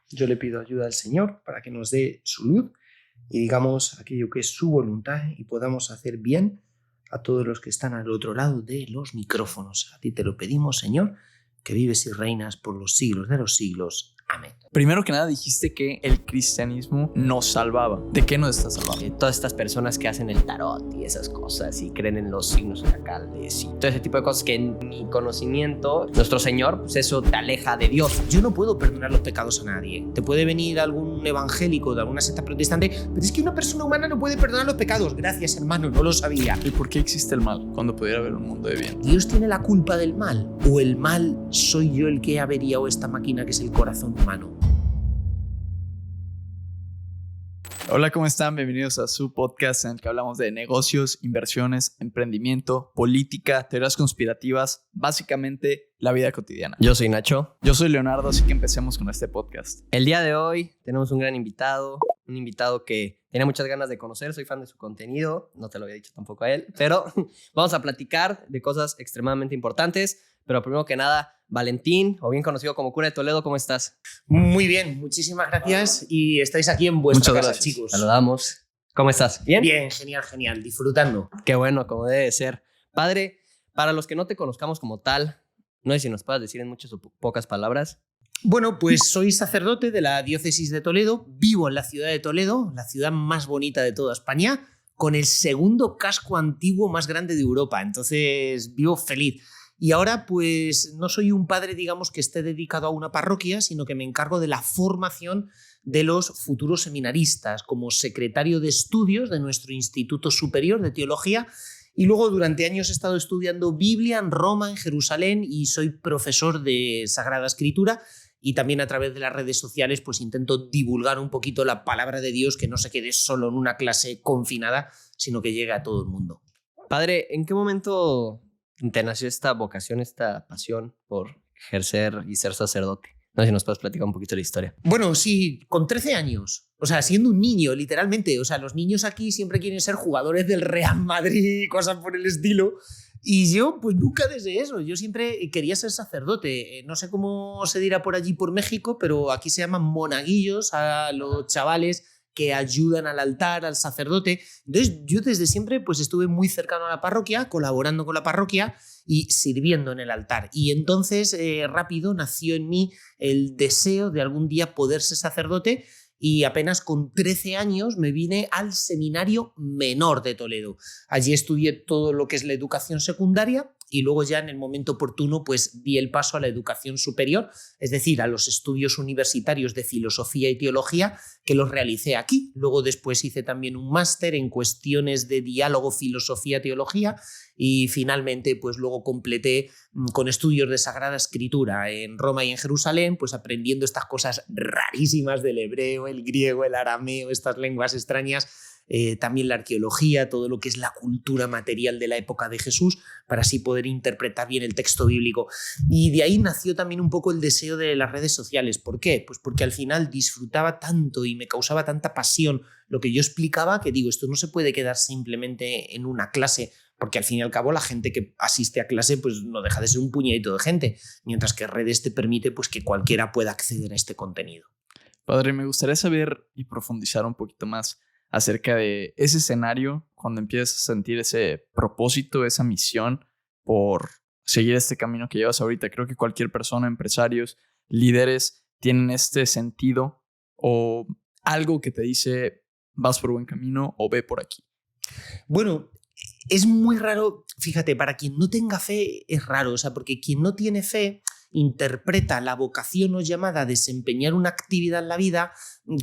Yo le pido ayuda al Señor para que nos dé su luz y digamos aquello que es su voluntad y podamos hacer bien a todos los que están al otro lado de los micrófonos. A ti te lo pedimos, Señor, que vives y reinas por los siglos de los siglos. Amén. Primero que nada dijiste que el cristianismo nos salvaba. ¿De qué nos está salvando? Todas estas personas que hacen el tarot y esas cosas y creen en los signos zodiacales y todo ese tipo de cosas que en mi conocimiento, nuestro Señor, pues eso te aleja de Dios. Yo no puedo perdonar los pecados a nadie. Te puede venir algún evangélico de alguna secta protestante, pero es que una persona humana no puede perdonar los pecados. Gracias, hermano, no lo sabía. ¿Y por qué existe el mal cuando pudiera haber un mundo de bien? ¿Dios tiene la culpa del mal? ¿O el mal soy yo el que he averiado esta máquina que es el corazón humano? Hola, ¿cómo están? Bienvenidos a su podcast en el que hablamos de negocios, inversiones, emprendimiento, política, teorías conspirativas, básicamente la vida cotidiana. Yo soy Nacho. Yo soy Leonardo, así que empecemos con este podcast. El día de hoy tenemos un gran invitado, un invitado que tenía muchas ganas de conocer, soy fan de su contenido, no te lo había dicho tampoco a él, pero vamos a platicar de cosas extremadamente importantes, pero primero que nada, Valentín, o bien conocido como Cura de Toledo, ¿cómo estás? Muy bien, muchísimas gracias y estáis aquí en vuestra Muchas casa, gracias. chicos. Saludamos. ¿Cómo estás? ¿Bien? Bien, genial, disfrutando. Qué bueno, como debe de ser. Padre, para los que no te conozcamos como tal, no sé si nos puedas decir en muchas o pocas palabras. Bueno, pues soy sacerdote de la diócesis de Toledo, vivo en la ciudad de Toledo, la ciudad más bonita de toda España, con el segundo casco antiguo más grande de Europa, entonces vivo feliz. Y ahora pues no soy un padre, digamos, que esté dedicado a una parroquia, sino que me encargo de la formación de los futuros seminaristas como secretario de estudios de nuestro Instituto Superior de Teología. Y luego durante años he estado estudiando Biblia en Roma, en Jerusalén, y soy profesor de Sagrada Escritura. Y también a través de las redes sociales pues intento divulgar un poquito la palabra de Dios, que no se quede solo en una clase confinada, sino que llegue a todo el mundo. Padre, ¿en qué momento te nació esta vocación, esta pasión por ejercer y ser sacerdote? No sé si nos puedes platicar un poquito de la historia. Bueno, sí, con 13 años. O sea, siendo un niño, literalmente. O sea, los niños aquí siempre quieren ser jugadores del Real Madrid y cosas por el estilo. Y yo, pues nunca desde eso. Yo siempre quería ser sacerdote. No sé cómo se dirá por allí, por México, pero aquí se llaman monaguillos a los chavales que ayudan al altar, al sacerdote. Entonces, yo desde siempre pues estuve muy cercano a la parroquia, colaborando con la parroquia y sirviendo en el altar. Y entonces, rápido nació en mí el deseo de algún día poder ser sacerdote. Y apenas con 13 años me vine al Seminario Menor de Toledo. Allí estudié todo lo que es la educación secundaria y luego ya en el momento oportuno pues di el paso a la educación superior, es decir, a los estudios universitarios de filosofía y teología, que los realicé aquí. Luego después hice también un máster en cuestiones de diálogo, filosofía, teología y finalmente pues luego completé con estudios de Sagrada Escritura en Roma y en Jerusalén, pues aprendiendo estas cosas rarísimas del hebreo, el griego, el arameo, estas lenguas extrañas, también la arqueología, todo lo que es la cultura material de la época de Jesús, para así poder interpretar bien el texto bíblico. Y de ahí nació también un poco el deseo de las redes sociales. ¿Por qué? Pues porque al final disfrutaba tanto y me causaba tanta pasión lo que yo explicaba, que digo, esto no se puede quedar simplemente en una clase, porque al fin y al cabo la gente que asiste a clase pues no deja de ser un puñadito de gente, mientras que redes te permite pues que cualquiera pueda acceder a este contenido. Padre, me gustaría saber y profundizar un poquito más acerca de ese escenario cuando empiezas a sentir ese propósito, esa misión por seguir este camino que llevas ahorita. Creo que cualquier persona, empresarios, líderes, tienen este sentido o algo que te dice vas por buen camino o ve por aquí. Bueno, es muy raro, fíjate, para quien no tenga fe es raro, o sea, porque quien no tiene fe interpreta la vocación o llamada a desempeñar una actividad en la vida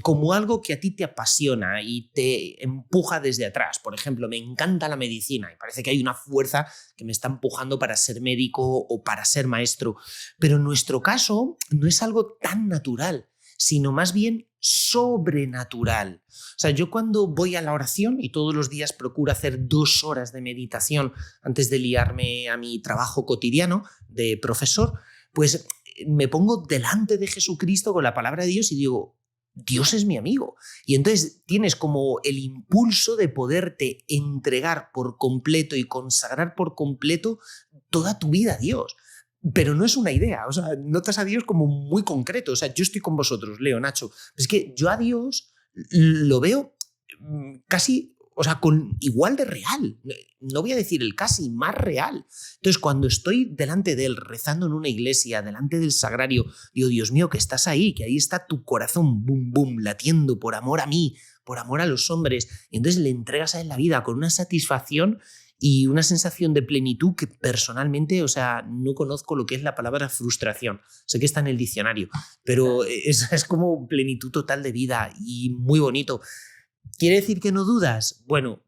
como algo que a ti te apasiona y te empuja desde atrás. Por ejemplo, me encanta la medicina y parece que hay una fuerza que me está empujando para ser médico o para ser maestro, pero en nuestro caso no es algo tan natural, sino más bien sobrenatural. O sea, yo cuando voy a la oración y todos los días procuro hacer 2 horas de meditación antes de liarme a mi trabajo cotidiano de profesor, pues me pongo delante de Jesucristo con la palabra de Dios y digo, Dios es mi amigo. Y entonces tienes como el impulso de poderte entregar por completo y consagrar por completo toda tu vida a Dios. pero no es una idea. O sea, notas a Dios como muy concreto. O sea, yo estoy con vosotros, Leo, Nacho. Es que yo a Dios lo veo casi, o sea, con igual de real. No voy a decir el casi, más real. Entonces, cuando estoy delante de él, rezando en una iglesia, delante del sagrario, digo, Dios mío, que estás ahí, que ahí está tu corazón, bum, bum, latiendo por amor a mí, por amor a los hombres. Y entonces le entregas a él la vida con una satisfacción y una sensación de plenitud que personalmente, o sea, no conozco lo que es la palabra frustración. Sé que está en el diccionario, pero es como plenitud total de vida y muy bonito. ¿Quiere decir que no dudas? Bueno,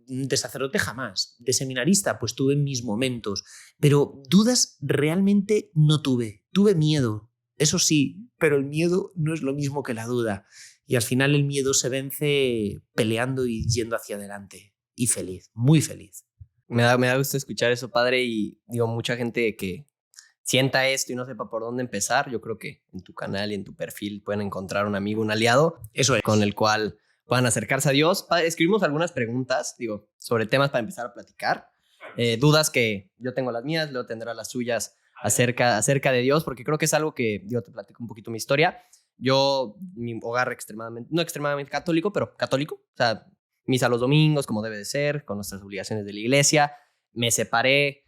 de sacerdote jamás, de seminarista pues tuve mis momentos, pero dudas realmente no tuve. Tuve miedo, eso sí, pero el miedo no es lo mismo que la duda. Y al final el miedo se vence peleando y yendo hacia adelante. Y feliz, muy feliz. Me da gusto escuchar eso, padre, y digo, mucha gente que sienta esto y no sepa por dónde empezar, yo creo que en tu canal y en tu perfil pueden encontrar un amigo, un aliado, Eso es. con el cual puedan acercarse a Dios. Padre, escribimos algunas preguntas, digo, sobre temas para empezar a platicar, dudas que yo tengo las mías, Leo tendrá las suyas acerca de Dios, porque creo que es algo que, yo te platico un poquito mi historia. Yo, mi hogar no extremadamente católico, pero católico, o sea, misa los domingos, como debe de ser, con nuestras obligaciones de la iglesia. Me separé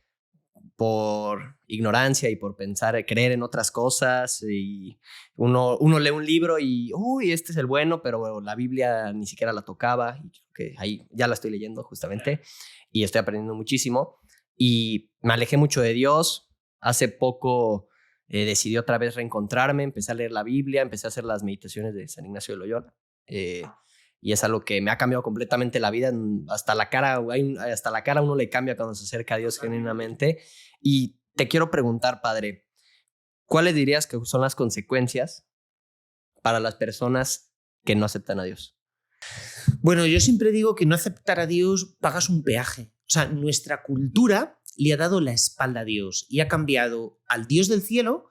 por ignorancia y por creer en otras cosas. Y uno lee un libro y, uy, este es el bueno, pero la Biblia ni siquiera la tocaba. Y que ahí ya la estoy leyendo justamente y estoy aprendiendo muchísimo. Y me alejé mucho de Dios. Hace poco decidí otra vez reencontrarme, empecé a leer la Biblia, empecé a hacer las meditaciones de San Ignacio de Loyola. Y es algo que me ha cambiado completamente la vida. Hasta la cara a uno le cambia cuando se acerca a Dios genuinamente. Y te quiero preguntar, padre, ¿cuáles dirías que son las consecuencias para las personas que no aceptan a Dios? Bueno, yo siempre digo que no aceptar a Dios pagas un peaje. O sea, nuestra cultura le ha dado la espalda a Dios y ha cambiado al Dios del cielo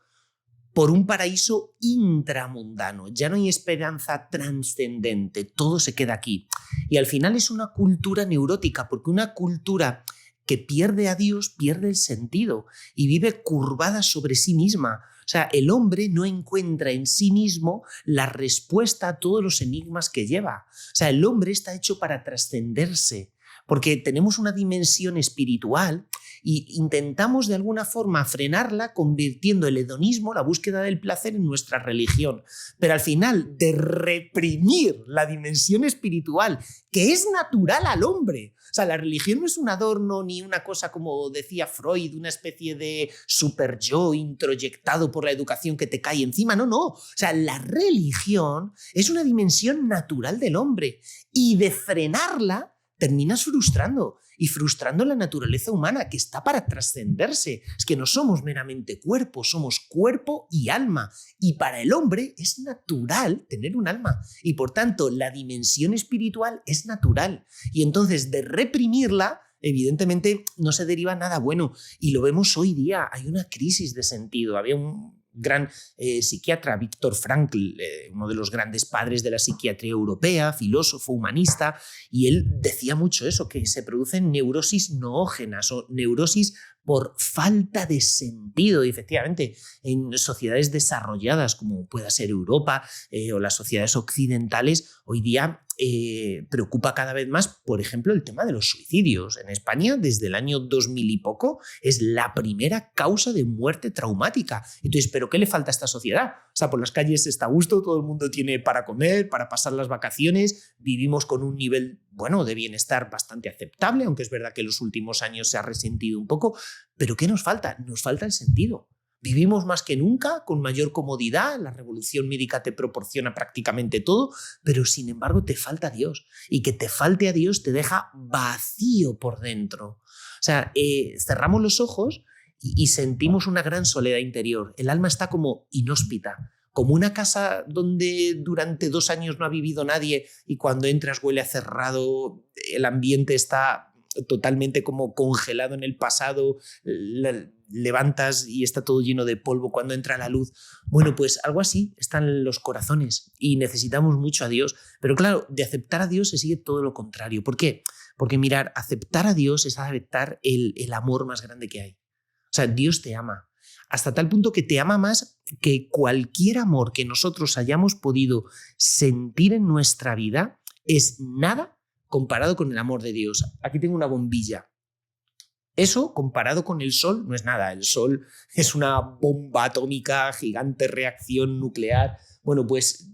por un paraíso intramundano. Ya no hay esperanza trascendente, todo se queda aquí. Y al final es una cultura neurótica, porque una cultura que pierde a Dios pierde el sentido y vive curvada sobre sí misma. O sea, el hombre no encuentra en sí mismo la respuesta a todos los enigmas que lleva. O sea, el hombre está hecho para trascenderse, porque tenemos una dimensión espiritual y intentamos de alguna forma frenarla convirtiendo el hedonismo, la búsqueda del placer, en nuestra religión. Pero al final, de reprimir la dimensión espiritual, que es natural al hombre. O sea, la religión no es un adorno ni una cosa, como decía Freud, una especie de super yo introyectado por la educación que te cae encima. No, no. O sea, la religión es una dimensión natural del hombre y de frenarla terminas frustrando y frustrando la naturaleza humana, que está para trascenderse. Es que no somos meramente cuerpo, somos cuerpo y alma. Y para el hombre es natural tener un alma. Y por tanto, la dimensión espiritual es natural. Y entonces, de reprimirla, evidentemente no se deriva nada bueno. Y lo vemos hoy día. Hay una crisis de sentido. Había un gran psiquiatra, Viktor Frankl, uno de los grandes padres de la psiquiatría europea, filósofo, humanista, y él decía mucho eso, que se producen neurosis noógenas o neurosis por falta de sentido. Y efectivamente, en sociedades desarrolladas como pueda ser Europa o las sociedades occidentales, hoy día preocupa cada vez más, por ejemplo, el tema de los suicidios. En España, desde el año 2000 y poco, es la primera causa de muerte traumática. Entonces, ¿pero qué le falta a esta sociedad? O sea, por las calles está a gusto, todo el mundo tiene para comer, para pasar las vacaciones, vivimos con un nivel, bueno, de bienestar bastante aceptable, aunque es verdad que en los últimos años se ha resentido un poco. ¿Pero qué nos falta? Nos falta el sentido. Vivimos más que nunca, con mayor comodidad, la revolución médica te proporciona prácticamente todo, pero sin embargo te falta Dios. Y que te falte a Dios te deja vacío por dentro. O sea, cerramos los ojos y sentimos una gran soledad interior. El alma está como inhóspita, como una casa donde durante 2 años no ha vivido nadie y cuando entras huele a cerrado, el ambiente está totalmente como congelado en el pasado, levantas y está todo lleno de polvo cuando entra la luz. Bueno, pues algo así están los corazones y necesitamos mucho a Dios. Pero claro, de aceptar a Dios se sigue todo lo contrario. ¿Por qué? Porque mirar, aceptar a Dios es aceptar el amor más grande que hay. O sea, Dios te ama. hasta tal punto que te ama más que cualquier amor que nosotros hayamos podido sentir en nuestra vida es nada comparado con el amor de Dios. Aquí tengo una bombilla. Eso, comparado con el Sol, no es nada. El Sol es una bomba atómica, gigante reacción nuclear. Bueno, pues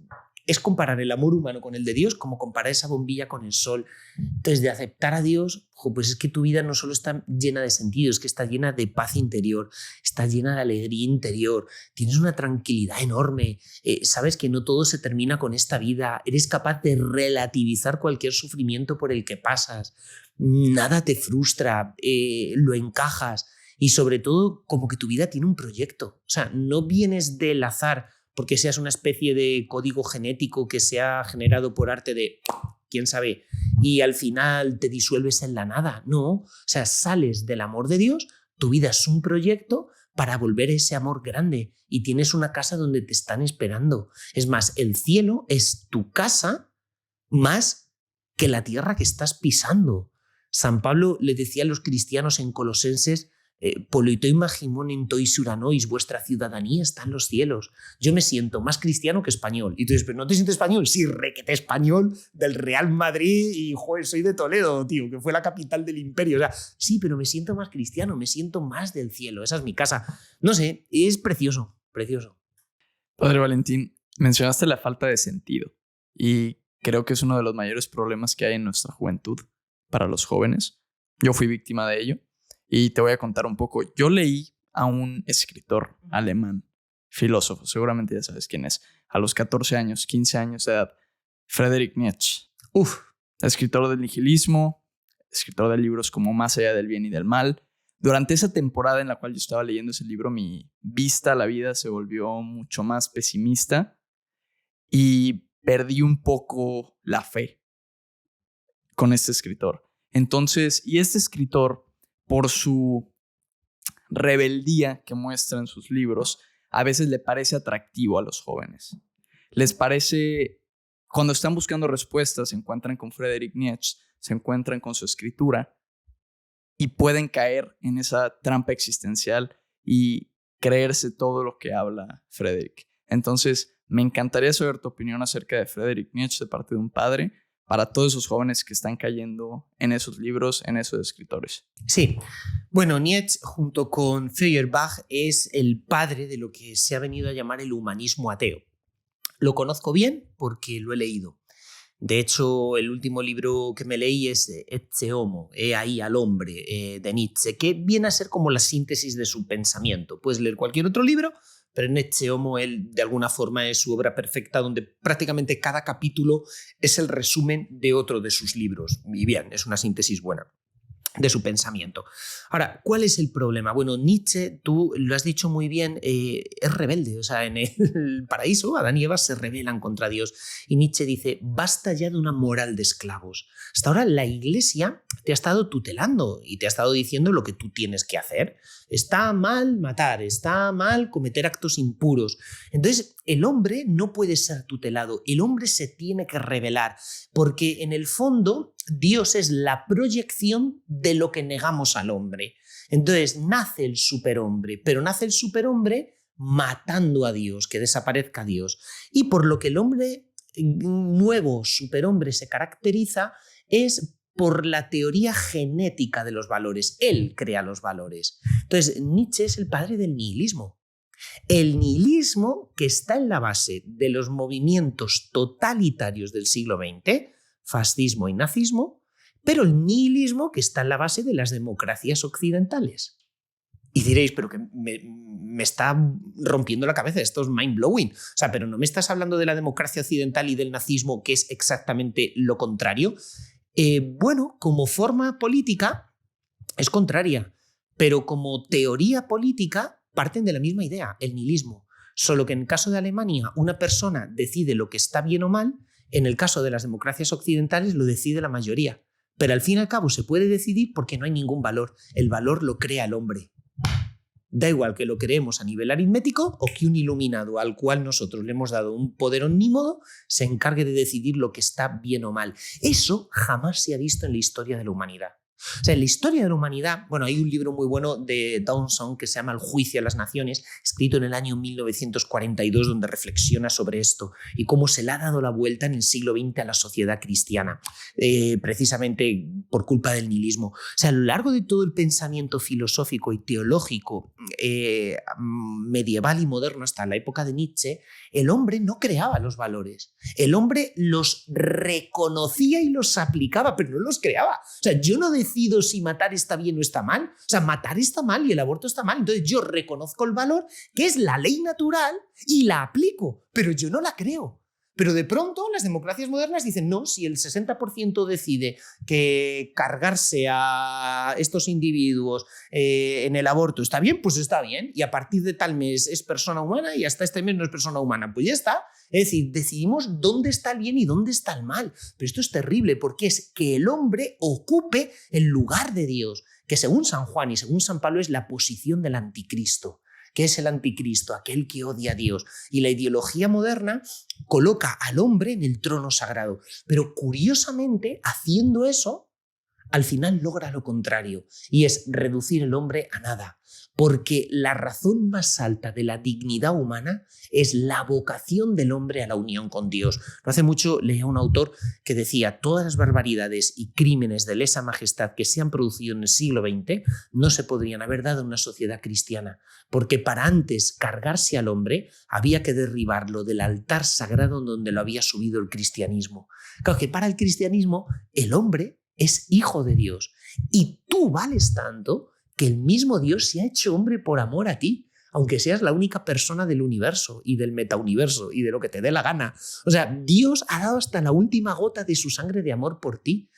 es comparar el amor humano con el de Dios como comparar esa bombilla con el Sol. Entonces, de aceptar a Dios, pues es que tu vida no solo está llena de sentido, es que está llena de paz interior, está llena de alegría interior, tienes una tranquilidad enorme, sabes que no todo se termina con esta vida, eres capaz de relativizar cualquier sufrimiento por el que pasas, nada te frustra, lo encajas y sobre todo como que tu vida tiene un proyecto. O sea, no vienes del azar porque seas una especie de código genético que se ha generado por arte de quién sabe, y al final te disuelves en la nada. No, o sea, sales del amor de Dios, tu vida es un proyecto para volver ese amor grande y tienes una casa donde te están esperando. Es más, el cielo es tu casa más que la tierra que estás pisando. San Pablo le decía a los cristianos en Colosenses: Politoi magimonen tois uranois, vuestra ciudadanía está en los cielos. Yo me siento más cristiano que español. Y tú dices, ¿pero no te sientes español? Sí, requete español del Real Madrid y, joder, soy de Toledo, tío, que fue la capital del imperio. O sea, sí, pero me siento más cristiano, me siento más del cielo. Esa es mi casa. No sé, es precioso, precioso. Padre Valentín, mencionaste la falta de sentido y creo que es uno de los mayores problemas que hay en nuestra juventud para los jóvenes. Yo fui víctima de ello. Y te voy a contar un poco. Yo leí a un escritor alemán, filósofo, seguramente ya sabes quién es, a los 14 años, 15 años de edad, Friedrich Nietzsche. Escritor del nihilismo, escritor de libros como Más allá del bien y del mal. Durante esa temporada en la cual yo estaba leyendo ese libro, mi vista a la vida se volvió mucho más pesimista y perdí un poco la fe con este escritor. Entonces, y este escritor, por su rebeldía que muestra en sus libros, a veces le parece atractivo a los jóvenes. Les parece, cuando están buscando respuestas, se encuentran con Friedrich Nietzsche, se encuentran con su escritura y pueden caer en esa trampa existencial y creerse todo lo que habla Friedrich. Entonces, me encantaría saber tu opinión acerca de Friedrich Nietzsche de parte de un padre, para todos esos jóvenes que están cayendo en esos libros, en esos escritores. Sí. Bueno, Nietzsche, junto con Feuerbach, es el padre de lo que se ha venido a llamar el humanismo ateo. Lo conozco bien porque lo he leído. De hecho, el último libro que me leí es Ecce Homo, ahí al hombre, de Nietzsche, que viene a ser como la síntesis de su pensamiento. Puedes leer cualquier otro libro, pero en Ecce Homo él de alguna forma es su obra perfecta, donde prácticamente cada capítulo es el resumen de otro de sus libros. Y bien, es una síntesis buena de su pensamiento. Ahora, ¿cuál es el problema? Bueno, Nietzsche, tú lo has dicho muy bien, es rebelde. O sea, en el paraíso, Adán y Eva se rebelan contra Dios. Y Nietzsche dice, basta ya de una moral de esclavos. Hasta ahora la Iglesia te ha estado tutelando y te ha estado diciendo lo que tú tienes que hacer. Está mal matar, está mal cometer actos impuros. Entonces, el hombre no puede ser tutelado, el hombre se tiene que rebelar, porque en el fondo Dios es la proyección de lo que negamos al hombre. Entonces nace el superhombre, pero nace el superhombre matando a Dios, que desaparezca Dios. Y por lo que el hombre nuevo, superhombre, se caracteriza es por la teoría genética de los valores. Él crea los valores. Entonces, Nietzsche es el padre del nihilismo. El nihilismo que está en la base de los movimientos totalitarios del siglo XX, fascismo y nazismo, pero el nihilismo que está en la base de las democracias occidentales. Y diréis, pero que me está rompiendo la cabeza, esto es mind-blowing. O sea, pero no me estás hablando de la democracia occidental y del nazismo, que es exactamente lo contrario. Bueno, como forma política es contraria, pero como teoría política parten de la misma idea, el nihilismo. Solo que en el caso de Alemania una persona decide lo que está bien o mal, en el caso de las democracias occidentales lo decide la mayoría. Pero al fin y al cabo se puede decidir porque no hay ningún valor. El valor lo crea el hombre. Da igual que lo creemos a nivel aritmético o que un iluminado al cual nosotros le hemos dado un poder omnímodo se encargue de decidir lo que está bien o mal. Eso jamás se ha visto en la historia de la humanidad. O sea, en la historia de la humanidad, bueno, hay un libro muy bueno de Dawson que se llama El juicio a las naciones, escrito en el año 1942, donde reflexiona sobre esto y cómo se le ha dado la vuelta en el siglo XX a la sociedad cristiana, precisamente por culpa del nihilismo. O sea, a lo largo de todo el pensamiento filosófico y teológico medieval y moderno hasta la época de Nietzsche, el hombre no creaba los valores. El hombre los reconocía y los aplicaba, pero no los creaba. O sea, yo no decido si matar está bien o está mal. O sea, matar está mal y el aborto está mal. Entonces yo reconozco el valor, que es la ley natural, y la aplico, pero yo no la creo. Pero de pronto las democracias modernas dicen, no, si el 60% decide que cargarse a estos individuos en el aborto está bien, pues está bien. Y a partir de tal mes es persona humana y hasta este mes no es persona humana. Pues ya está. Es decir, decidimos dónde está el bien y dónde está el mal. Pero esto es terrible porque es que el hombre ocupe el lugar de Dios, que según San Juan y según San Pablo es la posición del anticristo. ¿Qué es el anticristo? Aquel que odia a Dios. Y la ideología moderna coloca al hombre en el trono sagrado. Pero curiosamente, haciendo eso, al final logra lo contrario, y es reducir el hombre a nada. Porque la razón más alta de la dignidad humana es la vocación del hombre a la unión con Dios. No hace mucho leía un autor que decía: todas las barbaridades y crímenes de lesa majestad que se han producido en el siglo XX no se podrían haber dado en una sociedad cristiana, porque para antes cargarse al hombre había que derribarlo del altar sagrado donde lo había subido el cristianismo. Claro que para el cristianismo el hombre es hijo de Dios y tú vales tanto que el mismo Dios se ha hecho hombre por amor a ti, aunque seas la única persona del universo y del metauniverso y de lo que te dé la gana. O sea, Dios ha dado hasta la última gota de su sangre de amor por ti,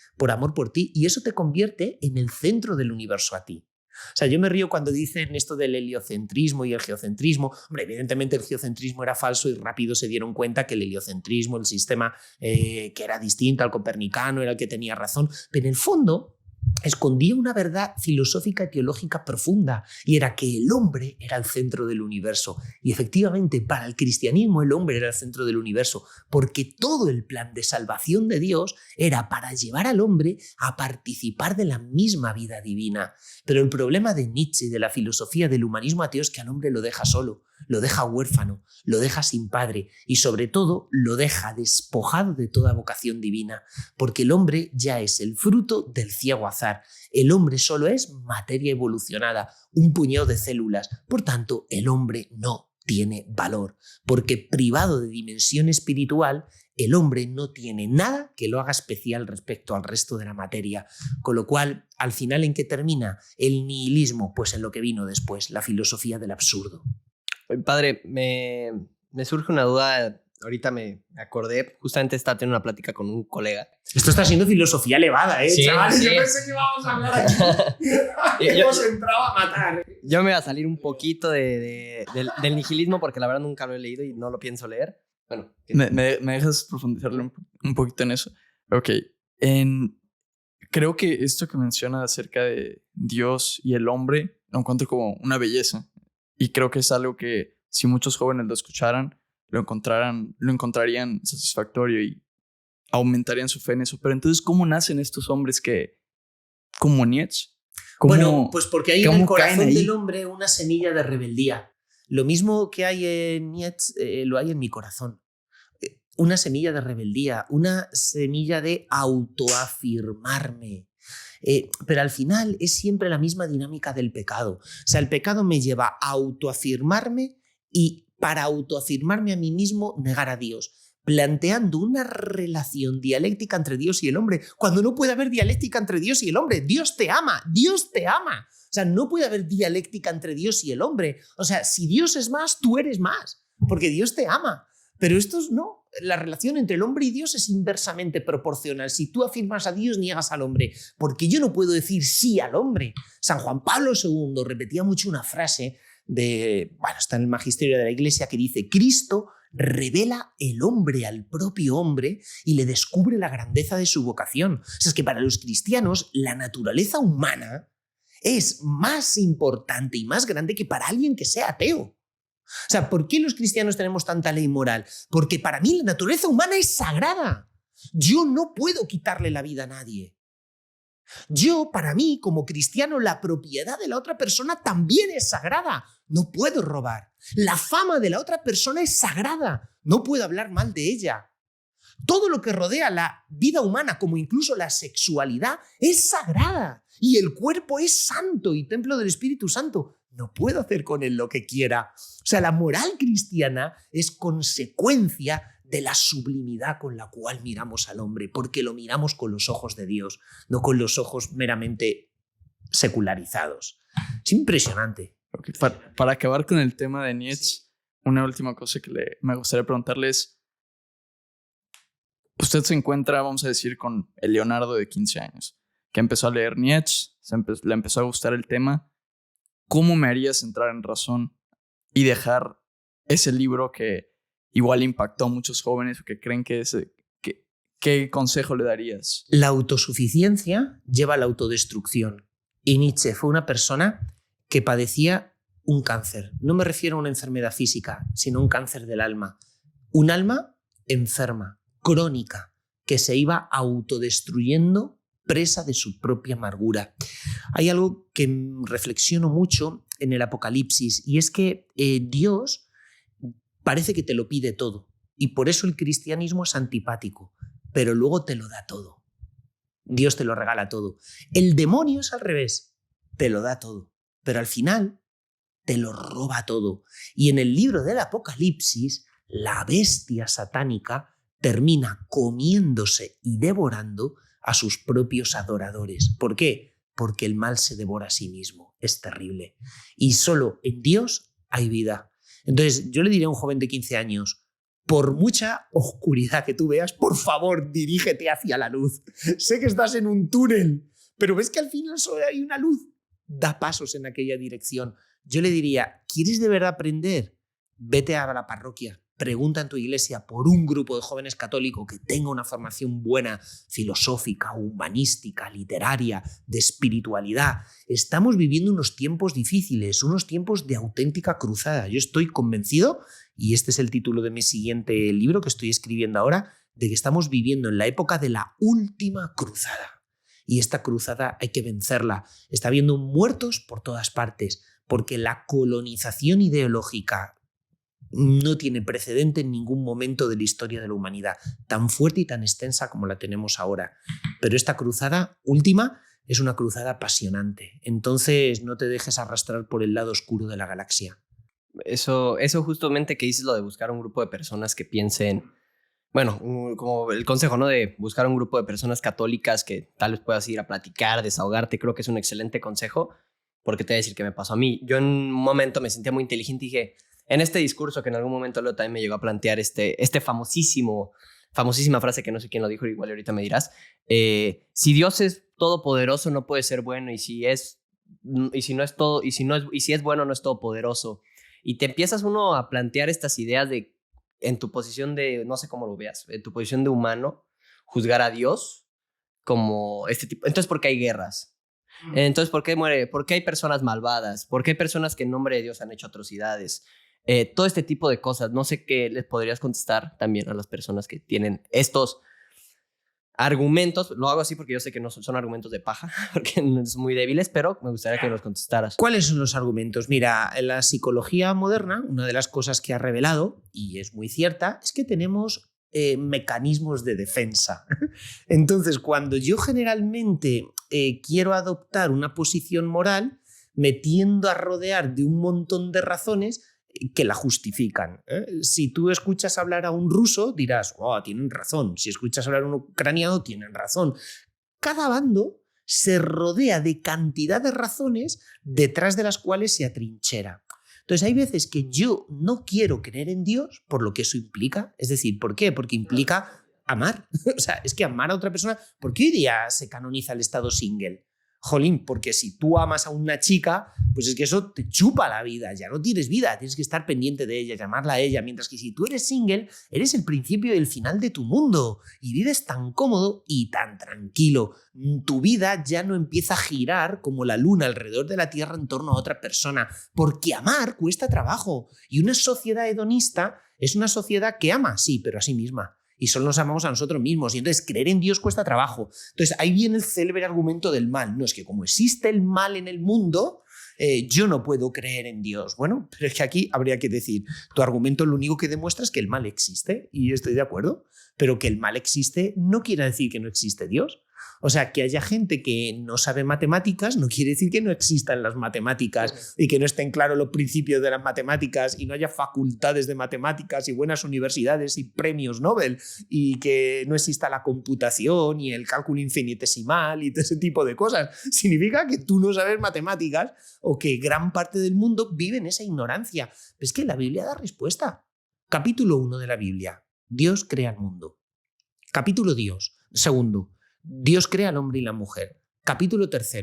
y eso te convierte en el centro del universo a ti. O sea, yo me río cuando dicen esto del heliocentrismo y el geocentrismo. Hombre, evidentemente el geocentrismo era falso y rápido se dieron cuenta que el heliocentrismo, el sistema que era distinto al copernicano, era el que tenía razón, pero en el fondo escondía una verdad filosófica y teológica profunda, y era que el hombre era el centro del universo. Y efectivamente, para el cristianismo el hombre era el centro del universo, porque todo el plan de salvación de Dios era para llevar al hombre a participar de la misma vida divina. Pero el problema de Nietzsche y de la filosofía del humanismo ateo es que al hombre lo deja solo, lo deja huérfano, lo deja sin padre y sobre todo lo deja despojado de toda vocación divina, porque el hombre ya es el fruto del ciego azar. El hombre solo es materia evolucionada, un puñado de células. Por tanto, el hombre no tiene valor, porque privado de dimensión espiritual, el hombre no tiene nada que lo haga especial respecto al resto de la materia. Con lo cual, al final, ¿en qué termina el nihilismo? Pues en lo que vino después, la filosofía del absurdo. Padre, me surge una duda. Ahorita me acordé, justamente estaba teniendo una plática con un colega. Esto está siendo filosofía elevada, Sí, chavales. sí. Yo pensé que íbamos a hablar aquí. Hemos entrado a matar. Yo me voy a salir un poquito del nihilismo porque la verdad nunca lo he leído y no lo pienso leer. Bueno, ¿Me dejas profundizarle un poquito en eso? Ok. Creo que esto que menciona acerca de Dios y el hombre lo encuentro como una belleza. Y creo que es algo que si muchos jóvenes lo escucharan, lo encontrarían satisfactorio y aumentarían su fe en eso. Pero entonces, ¿cómo nacen estos hombres que, como Nietzsche? Bueno, pues porque hay en el corazón del hombre una semilla de rebeldía. Lo mismo que hay en Nietzsche, lo hay en mi corazón. Una semilla de rebeldía, una semilla de autoafirmarme. Pero al final es siempre la misma dinámica del pecado. O sea, el pecado me lleva a autoafirmarme y para autoafirmarme a mí mismo negar a Dios, planteando una relación dialéctica entre Dios y el hombre, cuando no puede haber dialéctica entre Dios y el hombre. Dios te ama, Dios te ama. O sea, no puede haber dialéctica entre Dios y el hombre. O sea, si Dios es más, tú eres más, porque Dios te ama. Pero esto no. La relación entre el hombre y Dios es inversamente proporcional. Si tú afirmas a Dios, niegas al hombre, porque yo no puedo decir sí al hombre. San Juan Pablo II repetía mucho una frase está en el magisterio de la Iglesia, que dice: Cristo revela el hombre al propio hombre y le descubre la grandeza de su vocación. O sea, es que para los cristianos la naturaleza humana es más importante y más grande que para alguien que sea ateo. O sea, ¿por qué los cristianos tenemos tanta ley moral? Porque para mí la naturaleza humana es sagrada. Yo no puedo quitarle la vida a nadie. Para mí, como cristiano, la propiedad de la otra persona también es sagrada. No puedo robar. La fama de la otra persona es sagrada. No puedo hablar mal de ella. Todo lo que rodea la vida humana, como incluso la sexualidad, es sagrada. Y el cuerpo es santo y templo del Espíritu Santo. No puedo hacer con él lo que quiera. O sea, la moral cristiana es consecuencia de la sublimidad con la cual miramos al hombre, porque lo miramos con los ojos de Dios, no con los ojos meramente secularizados. Es impresionante. Okay. Para acabar con el tema de Nietzsche, una última cosa que me gustaría preguntarle es, usted se encuentra, vamos a decir, con el Leonardo de 15 años, que empezó a leer Nietzsche, le empezó a gustar el tema. ¿Cómo me harías entrar en razón y dejar ese libro que igual impactó a muchos jóvenes que creen que ¿qué consejo le darías? La autosuficiencia lleva a la autodestrucción. Y Nietzsche fue una persona que padecía un cáncer. No me refiero a una enfermedad física, sino un cáncer del alma. Un alma enferma, crónica, que se iba autodestruyendo presa de su propia amargura. Hay algo que reflexiono mucho en el Apocalipsis y es que Dios parece que te lo pide todo y por eso el cristianismo es antipático, pero luego te lo da todo. Dios te lo regala todo. El demonio es al revés, te lo da todo, pero al final te lo roba todo. Y en el libro del Apocalipsis, la bestia satánica termina comiéndose y devorando a sus propios adoradores. ¿Por qué? Porque el mal se devora a sí mismo. Es terrible. Y solo en Dios hay vida. Entonces, yo le diría a un joven de 15 años, por mucha oscuridad que tú veas, por favor, dirígete hacia la luz. Sé que estás en un túnel, pero ves que al final solo hay una luz. Da pasos en aquella dirección. Yo le diría, ¿quieres de verdad aprender? Vete a la parroquia. Pregunta en tu iglesia por un grupo de jóvenes católicos que tenga una formación buena, filosófica, humanística, literaria, de espiritualidad. Estamos viviendo unos tiempos difíciles, unos tiempos de auténtica cruzada. Yo estoy convencido, y este es el título de mi siguiente libro que estoy escribiendo ahora, de que estamos viviendo en la época de la última cruzada. Y esta cruzada hay que vencerla. Está habiendo muertos por todas partes, porque la colonización ideológica no tiene precedente en ningún momento de la historia de la humanidad, tan fuerte y tan extensa como la tenemos ahora. Pero esta cruzada última es una cruzada apasionante. Entonces no te dejes arrastrar por el lado oscuro de la galaxia. Eso justamente que dices, lo de buscar un grupo de personas que piensen, bueno, como el consejo, ¿no? De buscar un grupo de personas católicas que tal vez puedas ir a platicar, desahogarte, creo que es un excelente consejo, porque te voy a decir que me pasó a mí. Yo en un momento me sentía muy inteligente y dije, en este discurso que en algún momento Leo también me llegó a plantear este famosísima frase que no sé quién lo dijo, igual ahorita me dirás, si Dios es todopoderoso no puede ser bueno y si es bueno no es todopoderoso. Y te empiezas uno a plantear estas ideas de, en tu posición de, no sé cómo lo veas, en tu posición de humano, juzgar a Dios como este tipo. Entonces, ¿por qué hay guerras? Entonces, ¿por qué muere? ¿Por qué hay personas malvadas? ¿Por qué hay personas que en nombre de Dios han hecho atrocidades? Todo este tipo de cosas. No sé qué les podrías contestar también a las personas que tienen estos argumentos. Lo hago así porque yo sé que no son argumentos de paja, porque son muy débiles, pero me gustaría que los contestaras. ¿Cuáles son los argumentos? Mira, en la psicología moderna, una de las cosas que ha revelado, y es muy cierta, es que tenemos mecanismos de defensa. Entonces, cuando yo generalmente quiero adoptar una posición moral, me tiendo a rodear de un montón de razones que la justifican. Si tú escuchas hablar a un ruso, dirás, oh, tienen razón. Si escuchas hablar a un ucraniano, tienen razón. Cada bando se rodea de cantidad de razones detrás de las cuales se atrinchera. Entonces hay veces que yo no quiero creer en Dios por lo que eso implica. Es decir, ¿por qué? Porque implica amar. O sea, es que amar a otra persona... ¿Por qué hoy día se canoniza el estado single? Jolín, porque si tú amas a una chica, pues es que eso te chupa la vida, ya no tienes vida, tienes que estar pendiente de ella, llamarla a ella, mientras que si tú eres single, eres el principio y el final de tu mundo y vives tan cómodo y tan tranquilo. Tu vida ya no empieza a girar como la luna alrededor de la Tierra en torno a otra persona, porque amar cuesta trabajo y una sociedad hedonista es una sociedad que ama, sí, pero a sí misma. y solo nos amamos a nosotros mismos. Y entonces creer en Dios cuesta trabajo. Entonces ahí viene el célebre argumento del mal. No, es que como existe el mal en el mundo, yo no puedo creer en Dios. Bueno, pero es que aquí habría que decir, tu argumento lo único que demuestra es que el mal existe, y estoy de acuerdo, pero que el mal existe no quiere decir que no existe Dios. O sea, que haya gente que no sabe matemáticas no quiere decir que no existan las matemáticas y que no estén claros los principios de las matemáticas y no haya facultades de matemáticas y buenas universidades y premios Nobel y que no exista la computación y el cálculo infinitesimal y todo ese tipo de cosas. Significa que tú no sabes matemáticas o que gran parte del mundo vive en esa ignorancia. Es que la Biblia da respuesta. Capítulo 1 de la Biblia. Dios crea el mundo. Capítulo 2. Segundo. Dios crea al hombre y la mujer. Capítulo 3.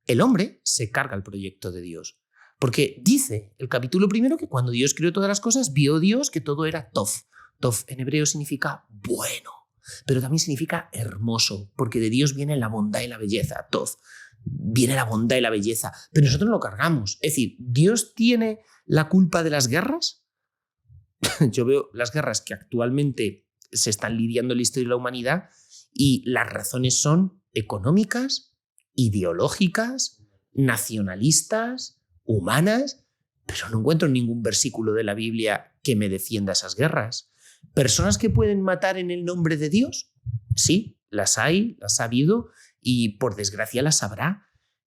El hombre se carga el proyecto de Dios. Porque dice el capítulo 1 que cuando Dios creó todas las cosas, vio Dios que todo era tov. Tov en hebreo significa bueno, pero también significa hermoso, porque de Dios viene la bondad y la belleza. Tov, viene la bondad y la belleza. Pero nosotros lo cargamos. Es decir, ¿Dios tiene la culpa de las guerras? Yo veo las guerras que actualmente se están lidiando en la historia de la humanidad y las razones son económicas, ideológicas, nacionalistas, humanas, pero no encuentro ningún versículo de la Biblia que me defienda esas guerras. ¿Personas que pueden matar en el nombre de Dios? Sí, las hay, las ha habido y por desgracia las habrá.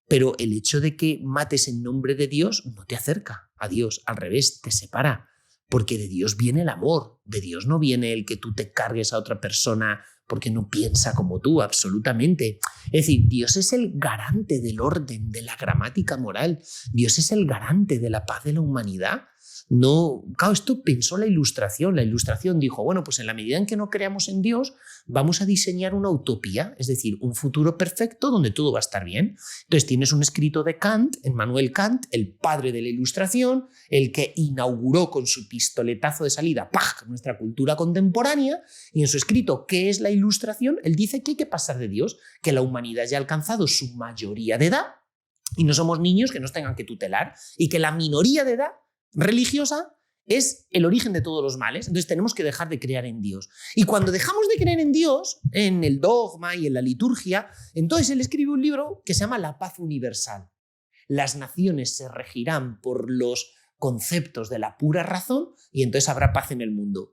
Pero el hecho de que mates en nombre de Dios no te acerca a Dios, al revés, te separa. Porque de Dios viene el amor, de Dios no viene el que tú te cargues a otra persona porque no piensa como tú, absolutamente. Es decir, Dios es el garante del orden, de la gramática moral. Dios es el garante de la paz de la humanidad. No, claro, esto pensó la Ilustración. La Ilustración dijo, bueno, pues en la medida en que no creamos en Dios, vamos a diseñar una utopía, es decir, un futuro perfecto donde todo va a estar bien. Entonces tienes un escrito de Kant, Emmanuel Kant, el padre de la Ilustración, el que inauguró con su pistoletazo de salida ¡pah!, nuestra cultura contemporánea, y en su escrito ¿qué es la Ilustración? Él dice que hay que pasar de Dios, que la humanidad ya ha alcanzado su mayoría de edad y no somos niños que nos tengan que tutelar, y que la minoría de edad religiosa es el origen de todos los males. Entonces tenemos que dejar de creer en Dios. Y cuando dejamos de creer en Dios, en el dogma y en la liturgia, entonces él escribe un libro que se llama La paz universal. Las naciones se regirán por los conceptos de la pura razón y entonces habrá paz en el mundo.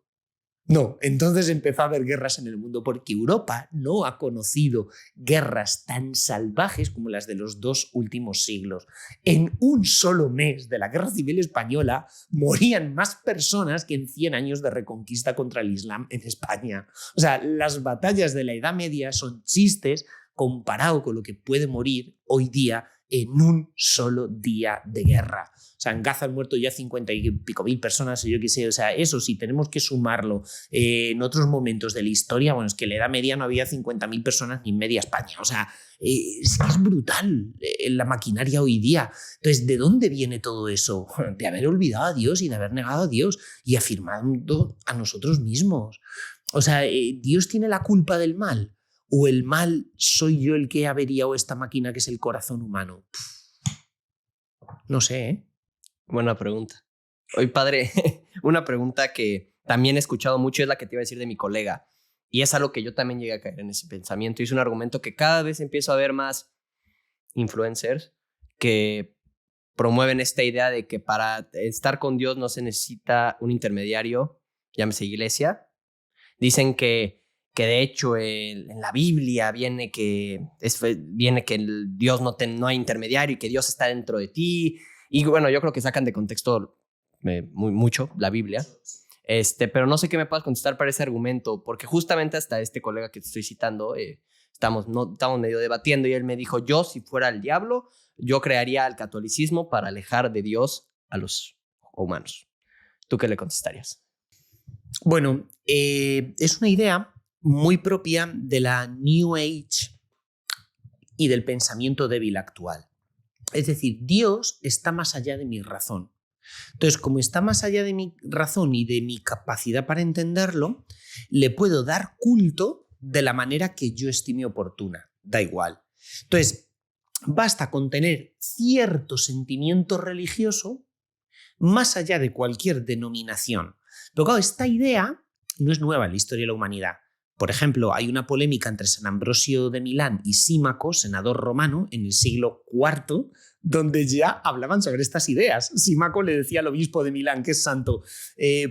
No, entonces empezó a haber guerras en el mundo porque Europa no ha conocido guerras tan salvajes como las de los 2 últimos siglos. En un solo mes de la Guerra Civil Española morían más personas que en 100 años de reconquista contra el Islam en España. O sea, las batallas de la Edad Media son chistes comparado con lo que puede morir hoy día en un solo día de guerra. O sea, en Gaza han muerto ya 50 y pico mil personas, yo qué sé. O sea, eso sí, tenemos que sumarlo en otros momentos de la historia. Bueno, es que en la Edad Media no había 50.000 personas ni en media España. O sea, es brutal la maquinaria hoy día. Entonces, ¿de dónde viene todo eso? De haber olvidado a Dios y de haber negado a Dios y afirmando a nosotros mismos. O sea, ¿Dios tiene la culpa del mal? ¿O el mal soy yo el que he averiado esta máquina que es el corazón humano? No sé, ¿eh? Buena pregunta. Oye, padre, una pregunta que también he escuchado mucho es la que te iba a decir de mi colega. Y es algo que yo también llegué a caer en ese pensamiento. Y es un argumento que cada vez empiezo a ver más influencers que promueven esta idea de que para estar con Dios no se necesita un intermediario, llámese iglesia. Dicen que de hecho en la Biblia viene que Dios no hay intermediario y que Dios está dentro de ti. Y bueno, yo creo que sacan de contexto mucho la Biblia. Pero no sé qué me puedas contestar para ese argumento, porque justamente hasta este colega que te estoy citando, estamos medio debatiendo y él me dijo, yo si fuera el diablo, yo crearía el catolicismo para alejar de Dios a los humanos. ¿Tú qué le contestarías? Bueno, es una idea muy propia de la New Age y del pensamiento débil actual. Es decir, Dios está más allá de mi razón. Entonces, como está más allá de mi razón y de mi capacidad para entenderlo, le puedo dar culto de la manera que yo estime oportuna. Da igual. Entonces, basta con tener cierto sentimiento religioso más allá de cualquier denominación. Pero claro, esta idea no es nueva en la historia de la humanidad. Por ejemplo, hay una polémica entre San Ambrosio de Milán y Símaco, senador romano, en el siglo IV, donde ya hablaban sobre estas ideas. Símaco le decía al obispo de Milán, que es santo,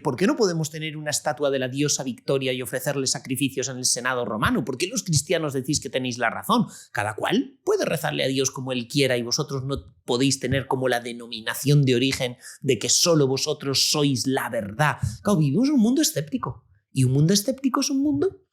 ¿por qué no podemos tener una estatua de la diosa Victoria y ofrecerle sacrificios en el Senado romano? ¿Por qué los cristianos decís que tenéis la razón? Cada cual puede rezarle a Dios como él quiera y vosotros no podéis tener como la denominación de origen de que solo vosotros sois la verdad. Claro, vivimos en un mundo escéptico. Y un mundo escéptico es un mundo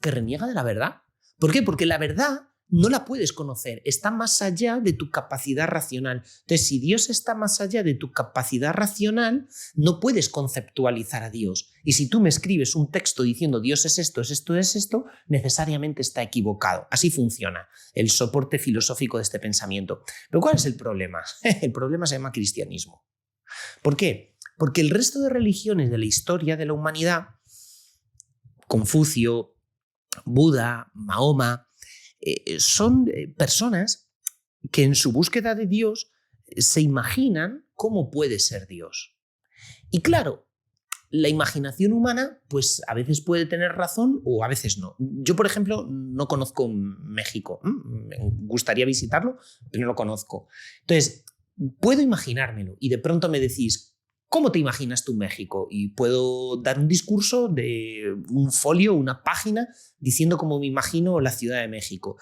que reniega de la verdad. ¿Por qué? Porque la verdad no la puedes conocer, está más allá de tu capacidad racional. Entonces, si Dios está más allá de tu capacidad racional, no puedes conceptualizar a Dios. Y si tú me escribes un texto diciendo Dios es esto, necesariamente está equivocado. Así funciona el soporte filosófico de este pensamiento. Pero ¿cuál es el problema? El problema se llama cristianismo. ¿Por qué? Porque el resto de religiones de la historia de la humanidad, Confucio, Buda, Mahoma, son personas que en su búsqueda de Dios se imaginan cómo puede ser Dios. Y claro, la imaginación humana pues a veces puede tener razón o a veces no. Yo, por ejemplo, no conozco México. Me gustaría visitarlo, pero no lo conozco. Entonces, puedo imaginármelo y de pronto me decís, ¿cómo te imaginas tú México? Y puedo dar un discurso de un folio, una página, diciendo cómo me imagino la Ciudad de México.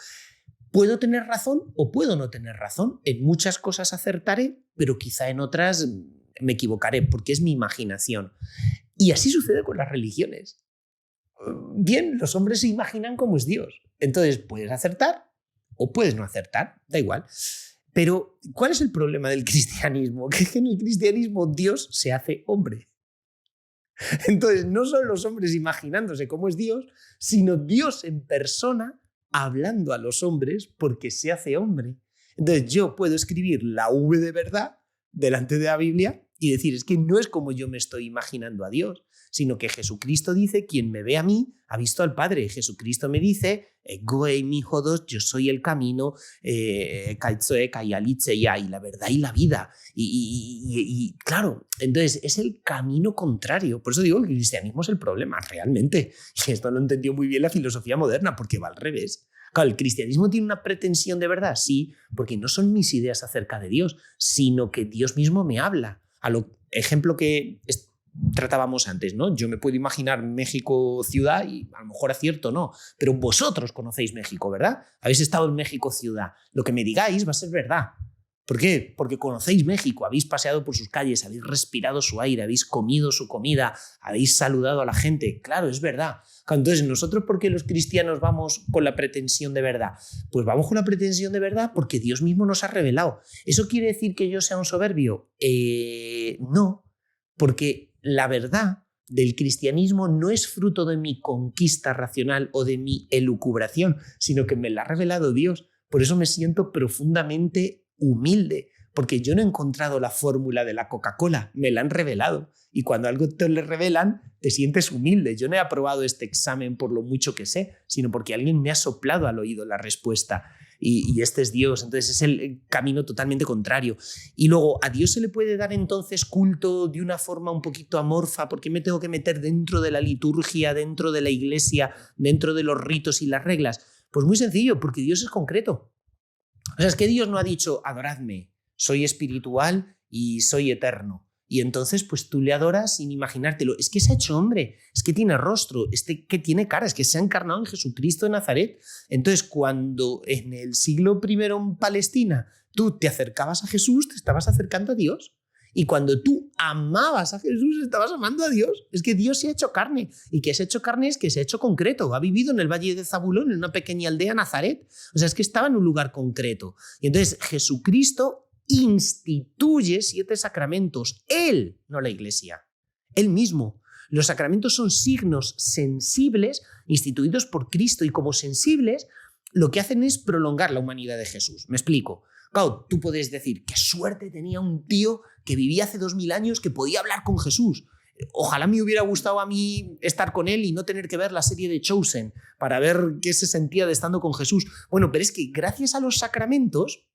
¿Puedo tener razón o puedo no tener razón? En muchas cosas acertaré, pero quizá en otras me equivocaré, porque es mi imaginación. Y así sucede con las religiones. Bien, los hombres se imaginan cómo es Dios. Entonces, puedes acertar o puedes no acertar, da igual. Pero, ¿cuál es el problema del cristianismo? Que en el cristianismo Dios se hace hombre. Entonces, no son los hombres imaginándose cómo es Dios, sino Dios en persona hablando a los hombres porque se hace hombre. Entonces, yo puedo escribir la V de verdad delante de la Biblia y decir, es que no es como yo me estoy imaginando a Dios, sino que Jesucristo dice, quien me ve a mí ha visto al Padre. Jesucristo me dice, Goei mi jodos, yo soy el camino, kaitzoe kaialitzeia, y la verdad y la vida. Y claro, entonces es el camino contrario. Por eso digo que el cristianismo es el problema, realmente. Y esto lo entendió muy bien la filosofía moderna, porque va al revés. Claro, ¿el cristianismo tiene una pretensión de verdad? Sí, porque no son mis ideas acerca de Dios, sino que Dios mismo me habla. A lo ejemplo que tratábamos antes, ¿no? Yo me puedo imaginar México ciudad y a lo mejor acierto no, pero vosotros conocéis México, ¿verdad? Habéis estado en México ciudad. Lo que me digáis va a ser verdad. ¿Por qué? Porque conocéis México, habéis paseado por sus calles, habéis respirado su aire, habéis comido su comida, habéis saludado a la gente. Claro, es verdad. Entonces, ¿nosotros por qué los cristianos vamos con la pretensión de verdad? Pues vamos con la pretensión de verdad porque Dios mismo nos ha revelado. ¿Eso quiere decir que yo sea un soberbio? No, porque la verdad del cristianismo no es fruto de mi conquista racional o de mi elucubración, sino que me la ha revelado Dios. Por eso me siento profundamente humilde, porque yo no he encontrado la fórmula de la Coca-Cola, me la han revelado. Y cuando algo te lo revelan, te sientes humilde. Yo no he aprobado este examen por lo mucho que sé, sino porque alguien me ha soplado al oído la respuesta. Y este es Dios. Entonces es el camino totalmente contrario. Y luego, ¿a Dios se le puede dar entonces culto de una forma un poquito amorfa? ¿Por qué me tengo que meter dentro de la liturgia, dentro de la iglesia, dentro de los ritos y las reglas? Pues muy sencillo, porque Dios es concreto. O sea, es que Dios no ha dicho, adoradme, soy espiritual y soy eterno. Y entonces, pues tú le adoras sin imaginártelo. Es que se ha hecho hombre, es que tiene rostro, que tiene cara, es que se ha encarnado en Jesucristo de Nazaret. Entonces, cuando en el siglo I en Palestina tú te acercabas a Jesús, te estabas acercando a Dios. Y cuando tú amabas a Jesús, estabas amando a Dios. Es que Dios se ha hecho carne. Y que se ha hecho carne es que se ha hecho concreto. Ha vivido en el valle de Zabulón, en una pequeña aldea, Nazaret. O sea, es que estaba en un lugar concreto. Y entonces Jesucristo instituye 7 sacramentos. Él, no la iglesia. Él mismo. Los sacramentos son signos sensibles instituidos por Cristo. Y como sensibles, lo que hacen es prolongar la humanidad de Jesús. Me explico. Claro, tú puedes decir, qué suerte tenía un tío que vivía hace 2000 años que podía hablar con Jesús. Ojalá me hubiera gustado a mí estar con él y no tener que ver la serie de Chosen para ver qué se sentía de estando con Jesús. Bueno, pero es que gracias a los sacramentos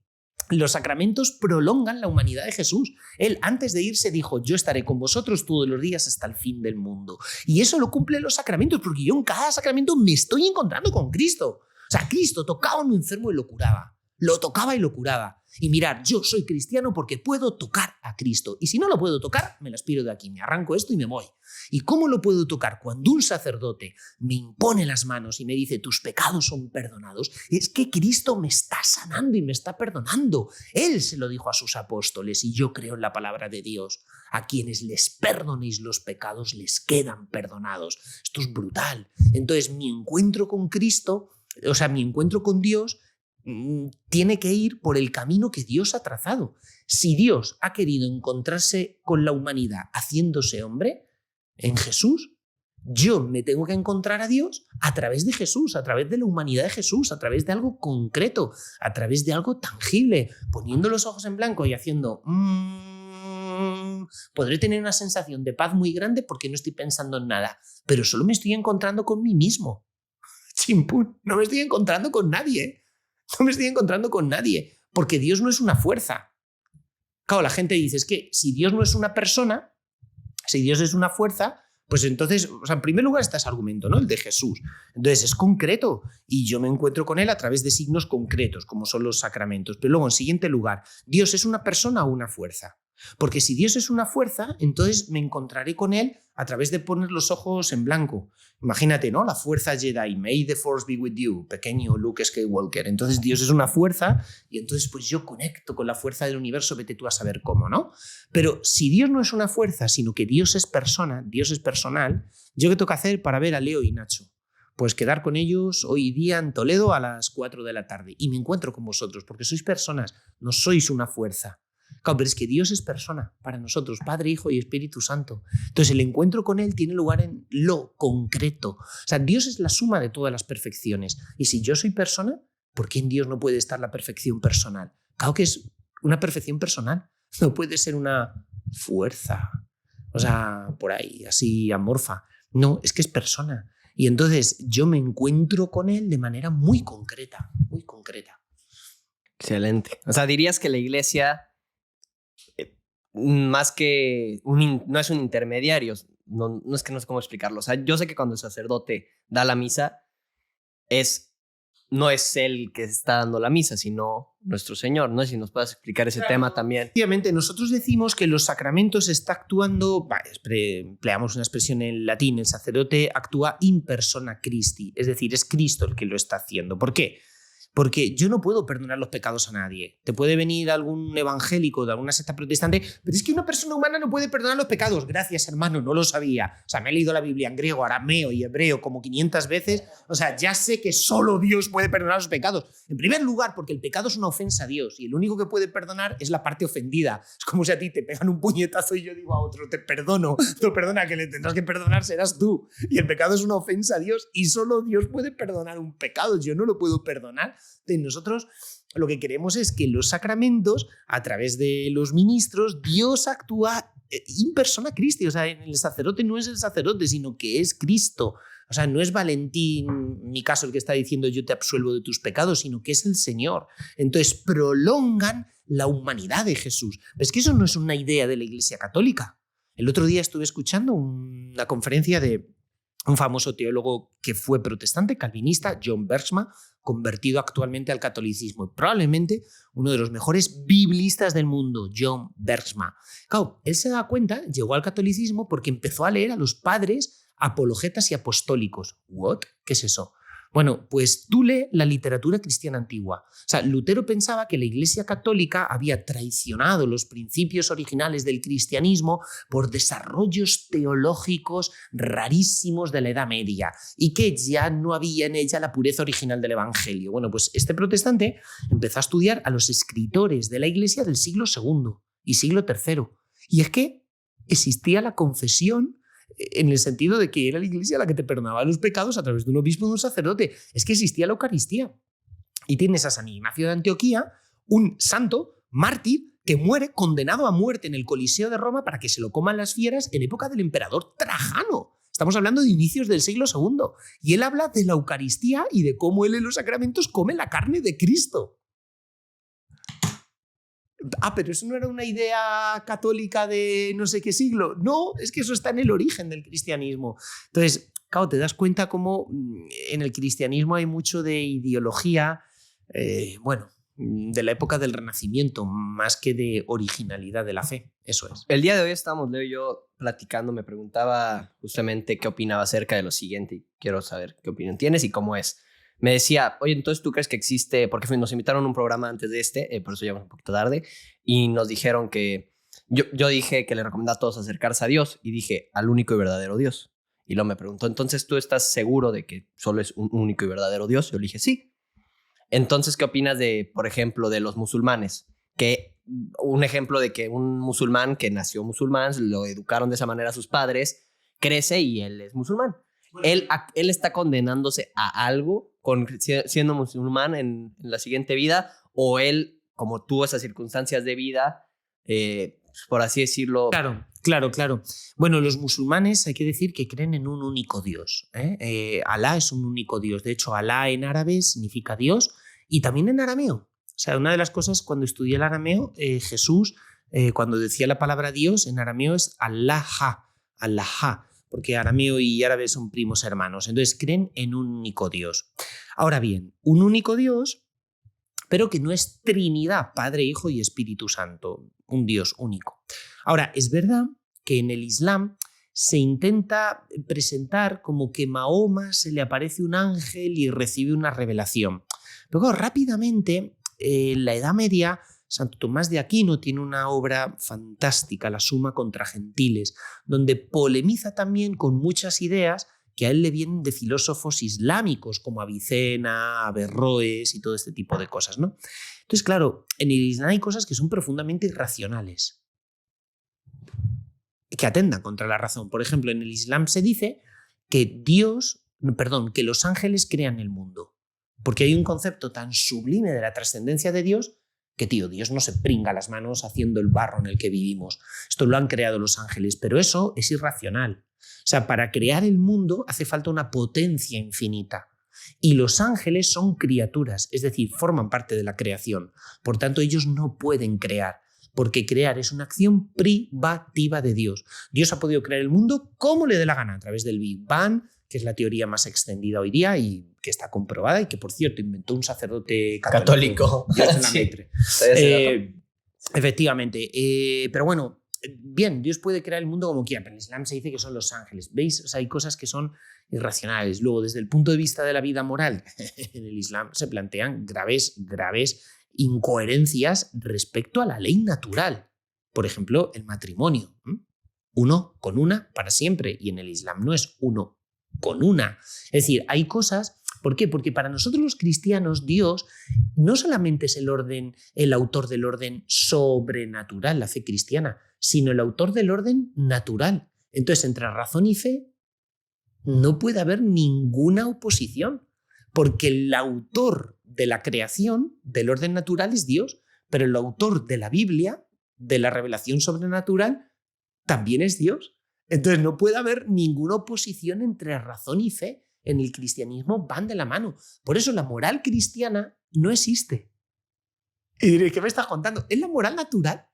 Los sacramentos prolongan la humanidad de Jesús. Él, antes de irse, dijo: yo estaré con vosotros todos los días hasta el fin del mundo. Y eso lo cumplen los sacramentos, porque yo en cada sacramento me estoy encontrando con Cristo. O sea, Cristo tocaba a un enfermo y lo curaba. Lo tocaba y lo curaba. Y mirar, yo soy cristiano porque puedo tocar a Cristo. Y si no lo puedo tocar, me las piro de aquí, me arranco esto y me voy. ¿Y cómo lo puedo tocar? Cuando un sacerdote me impone las manos y me dice: tus pecados son perdonados, es que Cristo me está sanando y me está perdonando. Él se lo dijo a sus apóstoles, y yo creo en la palabra de Dios. A quienes les perdonéis los pecados les quedan perdonados. Esto es brutal. Entonces, mi encuentro con Cristo, o sea, mi encuentro con Dios, tiene que ir por el camino que Dios ha trazado. Si Dios ha querido encontrarse con la humanidad haciéndose hombre, en Jesús, yo me tengo que encontrar a Dios a través de Jesús, a través de la humanidad de Jesús, a través de algo concreto, a través de algo tangible, poniendo los ojos en blanco y haciendo... podré tener una sensación de paz muy grande porque no estoy pensando en nada, pero solo me estoy encontrando con mí mismo. Chimpún, no me estoy encontrando con nadie. No me estoy encontrando con nadie, porque Dios no es una fuerza. Claro, la gente dice, es que si Dios no es una persona, si Dios es una fuerza, pues entonces, o sea, en primer lugar está ese argumento, ¿no? El de Jesús. Entonces es concreto y yo me encuentro con él a través de signos concretos, como son los sacramentos. Pero luego, en siguiente lugar, ¿Dios es una persona o una fuerza? Porque si Dios es una fuerza, entonces me encontraré con él a través de poner los ojos en blanco. Imagínate, ¿no? La fuerza Jedi, may the force be with you, pequeño Luke Skywalker. Entonces Dios es una fuerza y entonces pues yo conecto con la fuerza del universo, vete tú a saber cómo, ¿no? Pero si Dios no es una fuerza, sino que Dios es persona, Dios es personal, ¿yo qué tengo que hacer para ver a Leo y Nacho? Pues quedar con ellos hoy día en Toledo a las 4 de la tarde y me encuentro con vosotros porque sois personas, no sois una fuerza. Claro, pero es que Dios es persona para nosotros, Padre, Hijo y Espíritu Santo. Entonces el encuentro con Él tiene lugar en lo concreto. O sea, Dios es la suma de todas las perfecciones. Y si yo soy persona, ¿por qué en Dios no puede estar la perfección personal? Claro que es una perfección personal. No puede ser una fuerza, o sea, por ahí, así amorfa. No, es que es persona. Y entonces yo me encuentro con Él de manera muy concreta, muy concreta. Excelente. O sea, dirías que la iglesia... más que no es un intermediario, no es que no sé cómo explicarlo. O sea, yo sé que cuando el sacerdote da la misa, no es él que está dando la misa, sino nuestro Señor. No sé si nos puedes explicar ese tema también. Efectivamente, nosotros decimos que los sacramentos está actuando, empleamos una expresión en latín, el sacerdote actúa in persona Christi, es decir, es Cristo el que lo está haciendo. ¿Por qué? Porque yo no puedo perdonar los pecados a nadie. Te puede venir algún evangélico de alguna secta protestante, pero es que una persona humana no puede perdonar los pecados. Gracias, hermano, no lo sabía. O sea, me he leído la Biblia en griego, arameo y hebreo como 500 veces. O sea, ya sé que solo Dios puede perdonar los pecados. En primer lugar, porque el pecado es una ofensa a Dios y el único que puede perdonar es la parte ofendida. Es como si a ti te pegan un puñetazo y yo digo a otro, te perdono. No, perdona, que le tendrás que perdonar serás tú. Y el pecado es una ofensa a Dios y solo Dios puede perdonar un pecado. Yo no lo puedo perdonar. Nosotros lo que queremos es que los sacramentos, a través de los ministros, Dios actúa in persona Christi. O sea, el sacerdote no es el sacerdote, sino que es Cristo. O sea, no es Valentín, en mi caso, el que está diciendo yo te absuelvo de tus pecados, sino que es el Señor. Entonces prolongan la humanidad de Jesús. Pero es que eso no es una idea de la Iglesia Católica. El otro día estuve escuchando una conferencia de un famoso teólogo que fue protestante, calvinista, John Bergsma, convertido actualmente al catolicismo. Y probablemente uno de los mejores biblistas del mundo, John Bergsma. Claro, él se da cuenta, llegó al catolicismo porque empezó a leer a los padres apologetas y apostólicos. ¿What? ¿Qué es eso? Bueno, pues tú lee la literatura cristiana antigua. O sea, Lutero pensaba que la Iglesia Católica había traicionado los principios originales del cristianismo por desarrollos teológicos rarísimos de la Edad Media y que ya no había en ella la pureza original del Evangelio. Bueno, pues este protestante empezó a estudiar a los escritores de la Iglesia del siglo II y siglo III. Y es que existía la confesión en el sentido de que era la Iglesia la que te perdonaba los pecados a través de un obispo o de un sacerdote. Es que existía la Eucaristía. Y tienes a San Ignacio de Antioquía, un santo mártir que muere condenado a muerte en el Coliseo de Roma para que se lo coman las fieras en época del emperador Trajano. Estamos hablando de inicios del siglo II. Y él habla de la Eucaristía y de cómo él en los sacramentos come la carne de Cristo. Pero eso no era una idea católica de no sé qué siglo. No, es que eso está en el origen del cristianismo. Entonces, claro, te das cuenta cómo en el cristianismo hay mucho de ideología, de la época del Renacimiento, más que de originalidad de la fe. Eso es. El día de hoy estábamos, Leo y yo, platicando. Me preguntaba justamente qué opinaba acerca de lo siguiente y quiero saber qué opinión tienes y cómo es. Me decía, oye, entonces tú crees que existe, porque nos invitaron a un programa antes de este, por eso llegamos un poquito tarde, y nos dijeron que, yo dije que le recomendaba a todos acercarse a Dios, y dije, al único y verdadero Dios. Y luego me preguntó, entonces, ¿tú estás seguro de que solo es un único y verdadero Dios? Yo le dije, sí. Entonces, ¿qué opinas de, por ejemplo, de los musulmanes? Que un ejemplo de que un musulmán que nació musulmán, lo educaron de esa manera a sus padres, crece y él es musulmán. Él está condenándose a algo siendo musulmán en la siguiente vida, o él, como tuvo esas circunstancias de vida, por así decirlo. Claro. Bueno, los musulmanes hay que decir que creen en un único Dios. Alá es un único Dios. De hecho, Alá en árabe significa Dios y también en arameo. O sea, una de las cosas cuando estudié el arameo, Jesús, cuando decía la palabra Dios, en arameo es Allaha, porque arameo y árabe son primos hermanos. Entonces creen en un único Dios. Ahora bien, un único Dios, pero que no es Trinidad, Padre, Hijo y Espíritu Santo, un Dios único. Ahora, es verdad que en el Islam se intenta presentar como que Mahoma se le aparece un ángel y recibe una revelación. Pero claro, rápidamente, en la Edad Media, Santo Tomás de Aquino tiene una obra fantástica, La Suma contra Gentiles, donde polemiza también con muchas ideas que a él le vienen de filósofos islámicos como Avicena, Averroes y todo este tipo de cosas, ¿no? Entonces, claro, en el Islam hay cosas que son profundamente irracionales, que atentan contra la razón. Por ejemplo, en el Islam se dice que que los ángeles crean el mundo, porque hay un concepto tan sublime de la trascendencia de Dios que, Dios no se pringa las manos haciendo el barro en el que vivimos. Esto lo han creado los ángeles, pero eso es irracional. O sea, para crear el mundo hace falta una potencia infinita. Y los ángeles son criaturas, es decir, forman parte de la creación. Por tanto, ellos no pueden crear, porque crear es una acción privativa de Dios. Dios ha podido crear el mundo como le dé la gana, a través del Big Bang, que es la teoría más extendida hoy día y que está comprobada y que, por cierto, inventó un sacerdote católico. Dios en la Mitre. Efectivamente. Pero bueno, bien, Dios puede crear el mundo como quiera, pero en el Islam se dice que son los ángeles. ¿Veis? O sea, hay cosas que son irracionales. Luego, desde el punto de vista de la vida moral, en el Islam se plantean graves incoherencias respecto a la ley natural. Por ejemplo, el matrimonio. Uno con una para siempre. Y en el Islam no es uno con una. Es decir, hay cosas. ¿Por qué? Porque para nosotros los cristianos, Dios no solamente es el autor del orden sobrenatural, la fe cristiana, sino el autor del orden natural. Entonces, entre razón y fe no puede haber ninguna oposición, porque el autor de la creación, del orden natural, es Dios, pero el autor de la Biblia, de la revelación sobrenatural, también es Dios. Entonces no puede haber ninguna oposición entre razón y fe. En el cristianismo van de la mano. Por eso la moral cristiana no existe. Y diré, ¿qué me estás contando? Es la moral natural.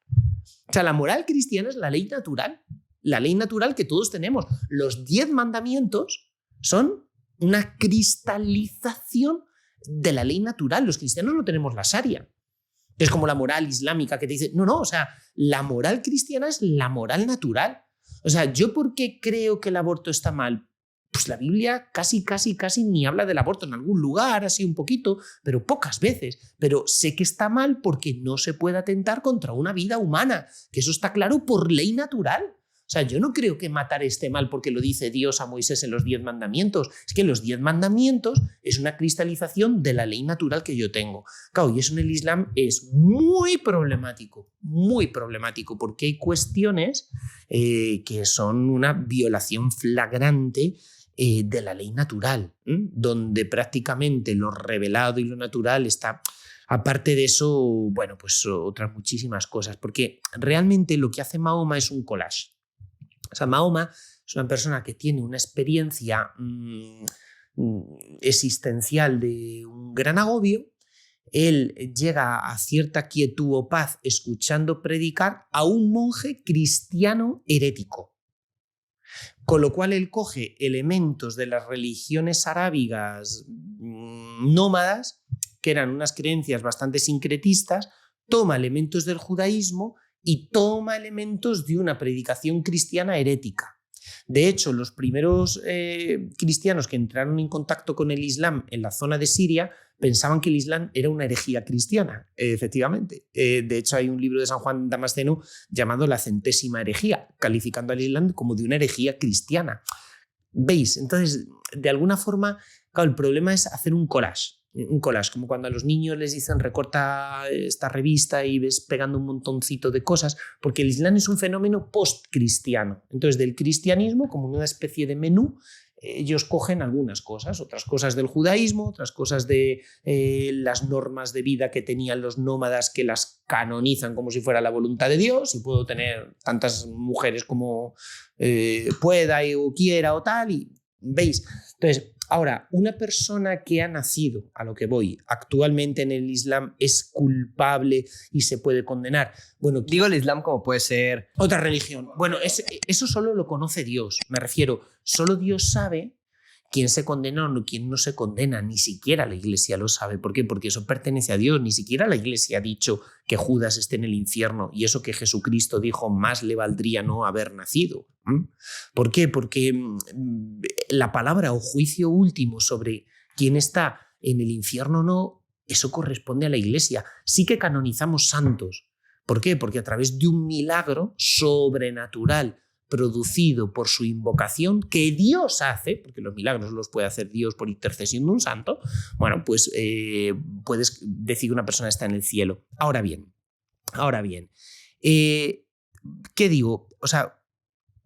O sea, la moral cristiana es la ley natural. La ley natural que todos tenemos. Los 10 mandamientos son una cristalización de la ley natural. Los cristianos no tenemos la sharia. Es como la moral islámica que te dice, no, o sea, la moral cristiana es la moral natural. O sea, ¿yo por qué creo que el aborto está mal? Pues la Biblia casi ni habla del aborto, en algún lugar, así un poquito, pero pocas veces. Pero sé que está mal porque no se puede atentar contra una vida humana, que eso está claro por ley natural. O sea, yo no creo que matar esté mal porque lo dice Dios a Moisés en los 10 mandamientos. Es que los 10 mandamientos es una cristalización de la ley natural que yo tengo. Claro, y eso en el Islam es muy problemático, porque hay cuestiones que son una violación flagrante de la ley natural, donde prácticamente lo revelado y lo natural está. Aparte de eso, bueno, pues otras muchísimas cosas, porque realmente lo que hace Mahoma es un collage. O sea, Mahoma es una persona que tiene una experiencia existencial de un gran agobio él llega a cierta quietud o paz escuchando predicar a un monje cristiano herético. Con lo cual él coge elementos de las religiones arábigas nómadas, que eran unas creencias bastante sincretistas, toma elementos del judaísmo y toma elementos de una predicación cristiana herética. De hecho, los primeros cristianos que entraron en contacto con el Islam en la zona de Siria pensaban que el Islam era una herejía cristiana, efectivamente. De hecho, hay un libro de San Juan Damasceno llamado La Centésima Herejía, calificando al Islam como de una herejía cristiana. ¿Veis? Entonces, de alguna forma, claro, el problema es hacer un collage. Un collage, como cuando a los niños les dicen recorta esta revista y ves pegando un montoncito de cosas, porque el Islam es un fenómeno post-cristiano. Entonces, del cristianismo, como una especie de menú, ellos cogen algunas cosas, otras cosas del judaísmo, otras cosas de las normas de vida que tenían los nómadas, que las canonizan como si fuera la voluntad de Dios, y puedo tener tantas mujeres como pueda o quiera o tal, y ¿veis? Entonces, ahora, una persona que ha nacido, a lo que voy, actualmente en el Islam es culpable y se puede condenar. Bueno, digo el Islam como puede ser otra religión. Bueno, eso solo lo conoce Dios. Me refiero, solo Dios sabe quién se condena o quién no se condena. Ni siquiera la Iglesia lo sabe. ¿Por qué? Porque eso pertenece a Dios. Ni siquiera la Iglesia ha dicho que Judas esté en el infierno, y eso que Jesucristo dijo, más le valdría no haber nacido. ¿Por qué? Porque la palabra o juicio último sobre quién está en el infierno o no, eso corresponde a la Iglesia. Sí que canonizamos santos. ¿Por qué? Porque a través de un milagro sobrenatural producido por su invocación que Dios hace, porque los milagros los puede hacer Dios por intercesión de un santo, bueno, pues puedes decir que una persona está en el cielo. Ahora bien, ¿qué digo? O sea,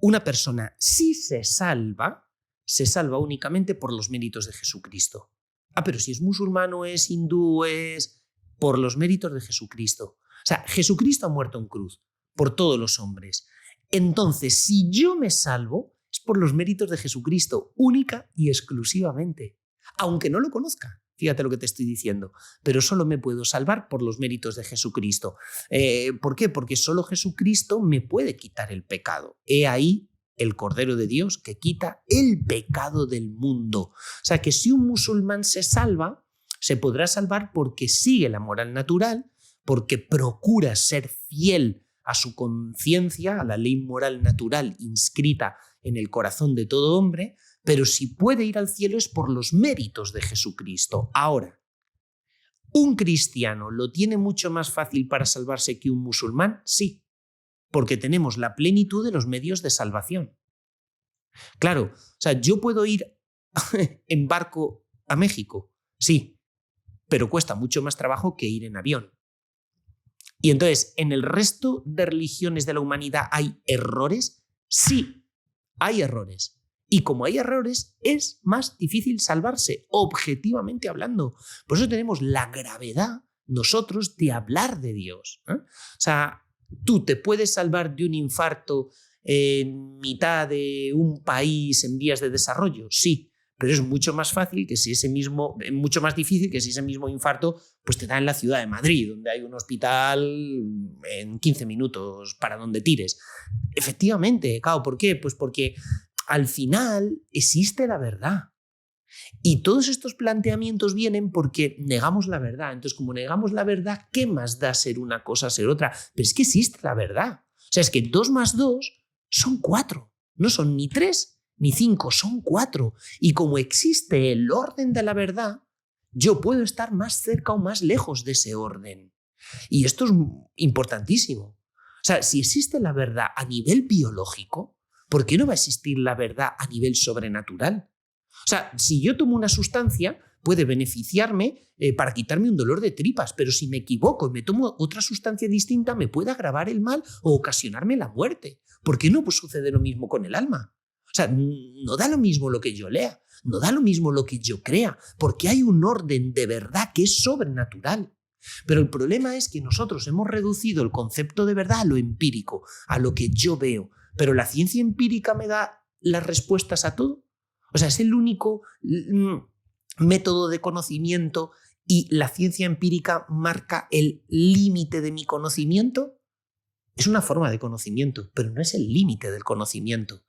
una persona, si se salva únicamente por los méritos de Jesucristo. Pero si es musulmán o es hindú, es por los méritos de Jesucristo. O sea, Jesucristo ha muerto en cruz por todos los hombres. Entonces, si yo me salvo, es por los méritos de Jesucristo, única y exclusivamente. Aunque no lo conozca, fíjate lo que te estoy diciendo, pero solo me puedo salvar por los méritos de Jesucristo. ¿Por qué? Porque solo Jesucristo me puede quitar el pecado. He ahí el Cordero de Dios que quita el pecado del mundo. O sea que si un musulmán se salva, se podrá salvar porque sigue la moral natural, porque procura ser fiel a su conciencia, a la ley moral natural inscrita en el corazón de todo hombre, pero si puede ir al cielo es por los méritos de Jesucristo. Ahora, ¿un cristiano lo tiene mucho más fácil para salvarse que un musulmán? Sí, porque tenemos la plenitud de los medios de salvación. Claro, o sea, yo puedo ir en barco a México, sí, pero cuesta mucho más trabajo que ir en avión. Y entonces, ¿en el resto de religiones de la humanidad hay errores? Sí, hay errores. Y como hay errores, es más difícil salvarse, objetivamente hablando. Por eso tenemos la gravedad, nosotros, de hablar de Dios. O sea, tú te puedes salvar de un infarto en mitad de un país en vías de desarrollo, sí, pero es mucho más fácil que si mucho más difícil que si ese mismo infarto pues te da en la ciudad de Madrid, donde hay un hospital en 15 minutos para donde tires. Efectivamente, claro, ¿por qué? Pues porque al final existe la verdad. Y todos estos planteamientos vienen porque negamos la verdad. Entonces, como negamos la verdad, ¿qué más da ser una cosa, ser otra? Pero es que existe la verdad. O sea, es que 2 más 2 son 4. No son ni 3 ni 5, son 4. Y como existe el orden de la verdad, yo puedo estar más cerca o más lejos de ese orden. Y esto es importantísimo. O sea, si existe la verdad a nivel biológico, ¿por qué no va a existir la verdad a nivel sobrenatural? O sea, si yo tomo una sustancia, puede beneficiarme para quitarme un dolor de tripas, pero si me equivoco y me tomo otra sustancia distinta, me puede agravar el mal o ocasionarme la muerte. ¿Por qué no sucede lo mismo con el alma? O sea, no da lo mismo lo que yo lea, no da lo mismo lo que yo crea, porque hay un orden de verdad que es sobrenatural. Pero el problema es que nosotros hemos reducido el concepto de verdad a lo empírico, a lo que yo veo. Pero la ciencia empírica me da las respuestas a todo. O sea, es el único método de conocimiento y la ciencia empírica marca el límite de mi conocimiento, es una forma de conocimiento, pero no es el límite del conocimiento.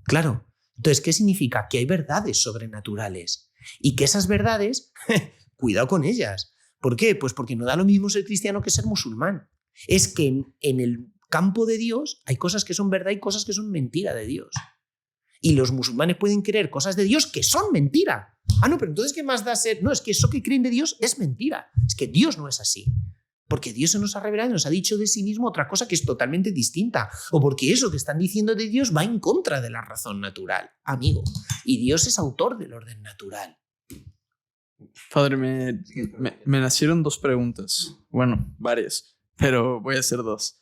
Claro. Entonces, ¿qué significa? Que hay verdades sobrenaturales y que esas verdades, cuidado con ellas. ¿Por qué? Pues porque no da lo mismo ser cristiano que ser musulmán. Es que en el campo de Dios hay cosas que son verdad y cosas que son mentira de Dios. Y los musulmanes pueden creer cosas de Dios que son mentira. No, pero entonces ¿qué más da ser? No, es que eso que creen de Dios es mentira. Es que Dios no es así. Porque Dios se nos ha revelado y nos ha dicho de sí mismo otra cosa que es totalmente distinta. O porque eso que están diciendo de Dios va en contra de la razón natural, amigo. Y Dios es autor del orden natural. Padre, me nacieron 2 preguntas. Bueno, varias, pero voy a hacer 2.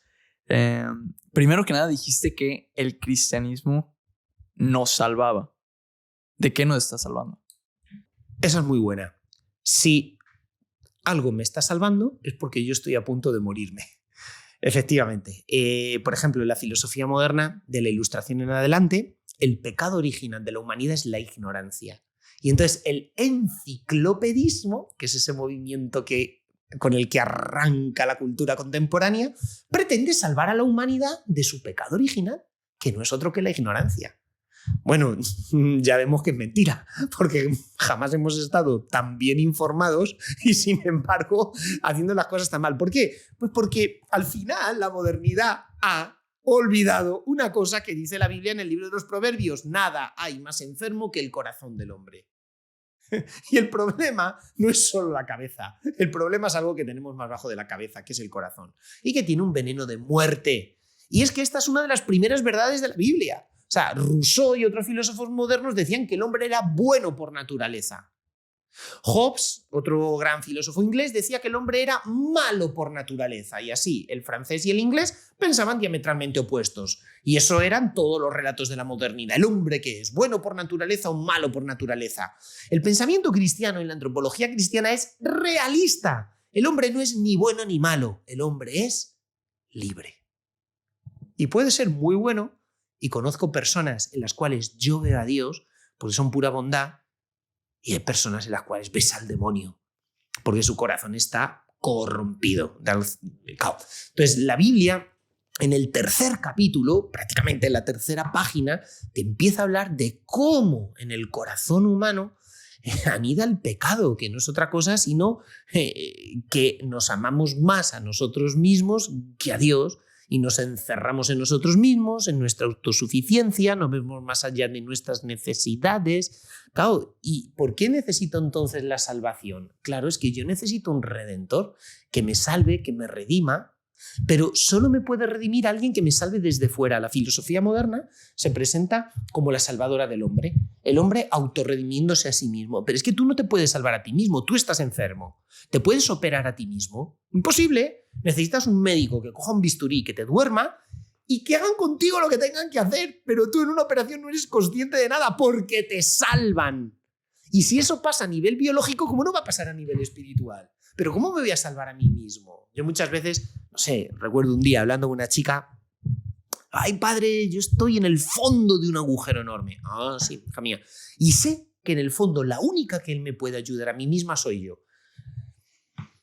Primero que nada, dijiste que el cristianismo nos salvaba. ¿De qué nos está salvando? Esa es muy buena. Si algo me está salvando es porque yo estoy a punto de morirme. Efectivamente. Por ejemplo, en la filosofía moderna, de la Ilustración en adelante, el pecado original de la humanidad es la ignorancia. Y entonces el enciclopedismo, que es ese movimiento con el que arranca la cultura contemporánea, pretende salvar a la humanidad de su pecado original, que no es otro que la ignorancia. Bueno, ya vemos que es mentira, porque jamás hemos estado tan bien informados y, sin embargo, haciendo las cosas tan mal. ¿Por qué? Pues porque al final la modernidad ha olvidado una cosa que dice la Biblia en el libro de los Proverbios: nada hay más enfermo que el corazón del hombre. Y el problema no es solo la cabeza, el problema es algo que tenemos más bajo de la cabeza, que es el corazón, y que tiene un veneno de muerte. Y es que esta es una de las primeras verdades de la Biblia. O sea, Rousseau y otros filósofos modernos decían que el hombre era bueno por naturaleza. Hobbes, otro gran filósofo inglés, decía que el hombre era malo por naturaleza, y así el francés y el inglés pensaban diametralmente opuestos. Y eso eran todos los relatos de la modernidad. ¿El hombre qué es? ¿Bueno por naturaleza o malo por naturaleza? El pensamiento cristiano y la antropología cristiana es realista. El hombre no es ni bueno ni malo, el hombre es libre. Y puede ser muy bueno, y conozco personas en las cuales yo veo a Dios porque son pura bondad, y hay personas en las cuales ves al demonio porque su corazón está corrompido. Entonces, la Biblia, en el 3er capítulo, prácticamente en la 3ª página, te empieza a hablar de cómo en el corazón humano anida el pecado, que no es otra cosa sino que nos amamos más a nosotros mismos que a Dios, y nos encerramos en nosotros mismos, en nuestra autosuficiencia, no vemos más allá de nuestras necesidades. Claro, ¿y por qué necesito entonces la salvación? Claro, es que yo necesito un redentor que me salve, que me redima, pero solo me puede redimir alguien que me salve desde fuera. La filosofía moderna se presenta como la salvadora del hombre, el hombre autorredimiéndose a sí mismo. Pero es que tú no te puedes salvar a ti mismo, tú estás enfermo. ¿Te puedes operar a ti mismo? Imposible. Necesitas un médico que coja un bisturí, que te duerma y que hagan contigo lo que tengan que hacer, pero tú en una operación no eres consciente de nada porque te salvan. Y si eso pasa a nivel biológico, ¿cómo no va a pasar a nivel espiritual? Pero ¿cómo me voy a salvar a mí mismo? Yo muchas veces, no sé, recuerdo un día hablando con una chica: ay, padre, yo estoy en el fondo de un agujero enorme. Sí, hija mía. Y sé que en el fondo la única que él me puede ayudar a mí misma soy yo.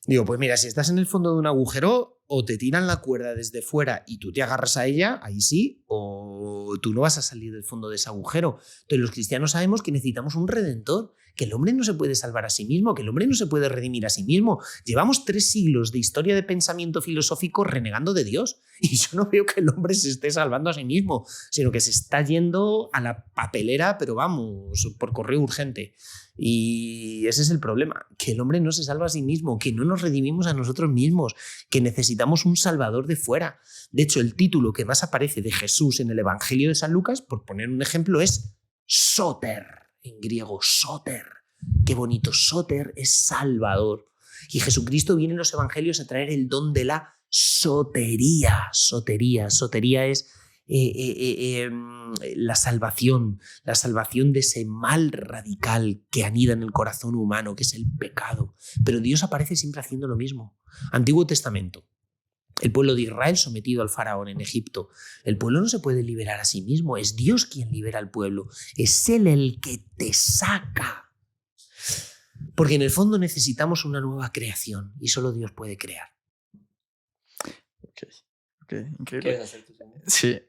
Digo, pues mira, si estás en el fondo de un agujero, o te tiran la cuerda desde fuera y tú te agarras a ella, ahí sí, o tú no vas a salir del fondo de ese agujero. Entonces los cristianos sabemos que necesitamos un redentor, que el hombre no se puede salvar a sí mismo, que el hombre no se puede redimir a sí mismo. Llevamos 3 siglos de historia de pensamiento filosófico renegando de Dios, y yo no veo que el hombre se esté salvando a sí mismo, sino que se está yendo a la papelera, pero vamos, por correo urgente. Y ese es el problema, que el hombre no se salva a sí mismo, que no nos redimimos a nosotros mismos, que necesitamos un salvador de fuera. De hecho, el título que más aparece de Jesús en el Evangelio de San Lucas, por poner un ejemplo, es Soter, en griego, Soter. Qué bonito, Soter es Salvador. Y Jesucristo viene en los Evangelios a traer el don de la sotería. Sotería es la salvación de ese mal radical que anida en el corazón humano, que es el pecado. Pero Dios aparece siempre haciendo lo mismo. Antiguo Testamento, el pueblo de Israel sometido al faraón en Egipto. El pueblo no se puede liberar a sí mismo, es Dios quien libera al pueblo, es Él el que te saca. Porque en el fondo necesitamos una nueva creación y solo Dios puede crear. Ok, increíble. ¿Quieres hacer tu sueño? Sí.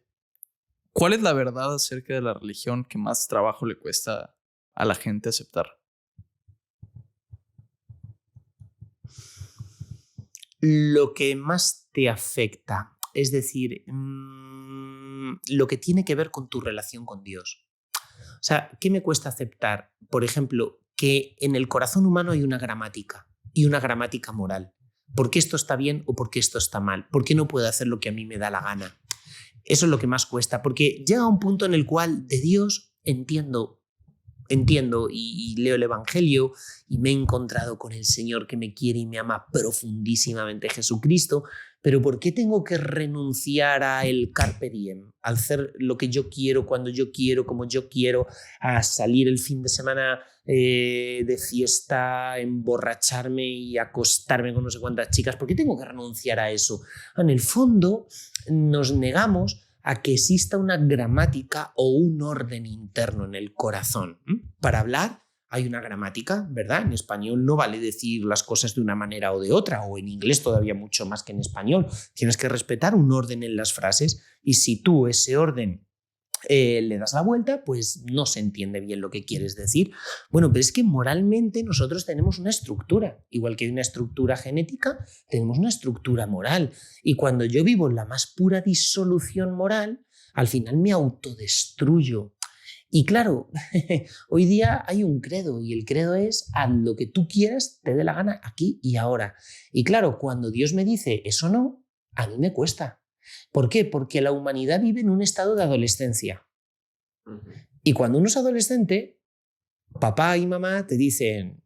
¿Cuál es la verdad acerca de la religión que más trabajo le cuesta a la gente aceptar? Lo que más te afecta, es decir, lo que tiene que ver con tu relación con Dios. O sea, ¿qué me cuesta aceptar? Por ejemplo, que en el corazón humano hay una gramática y una gramática moral. ¿Por qué esto está bien o por qué esto está mal? ¿Por qué no puedo hacer lo que a mí me da la gana? Eso es lo que más cuesta, porque llega un punto en el cual de Dios entiendo y leo el Evangelio y me he encontrado con el Señor que me quiere y me ama profundísimamente, Jesucristo, pero ¿por qué tengo que renunciar a el carpe diem, al hacer lo que yo quiero, cuando yo quiero, como yo quiero, a salir el fin de semana de fiesta, emborracharme y acostarme con no sé cuántas chicas? ¿Por qué tengo que renunciar a eso? En el fondo nos negamos a que exista una gramática o un orden interno en el corazón. Para hablar hay una gramática, ¿verdad? En español no vale decir las cosas de una manera o de otra, o en inglés todavía mucho más que en español. Tienes que respetar un orden en las frases y si tú ese orden le das la vuelta, pues no se entiende bien lo que quieres decir. Bueno, pero es que moralmente nosotros tenemos una estructura. Igual que hay una estructura genética, tenemos una estructura moral. Y cuando yo vivo en la más pura disolución moral, al final me autodestruyo. Y claro, hoy día hay un credo y el credo es haz lo que tú quieras, te dé la gana aquí y ahora. Y claro, cuando Dios me dice eso no, a mí me cuesta. ¿Por qué? Porque la humanidad vive en un estado de adolescencia. Y cuando uno es adolescente, papá y mamá te dicen,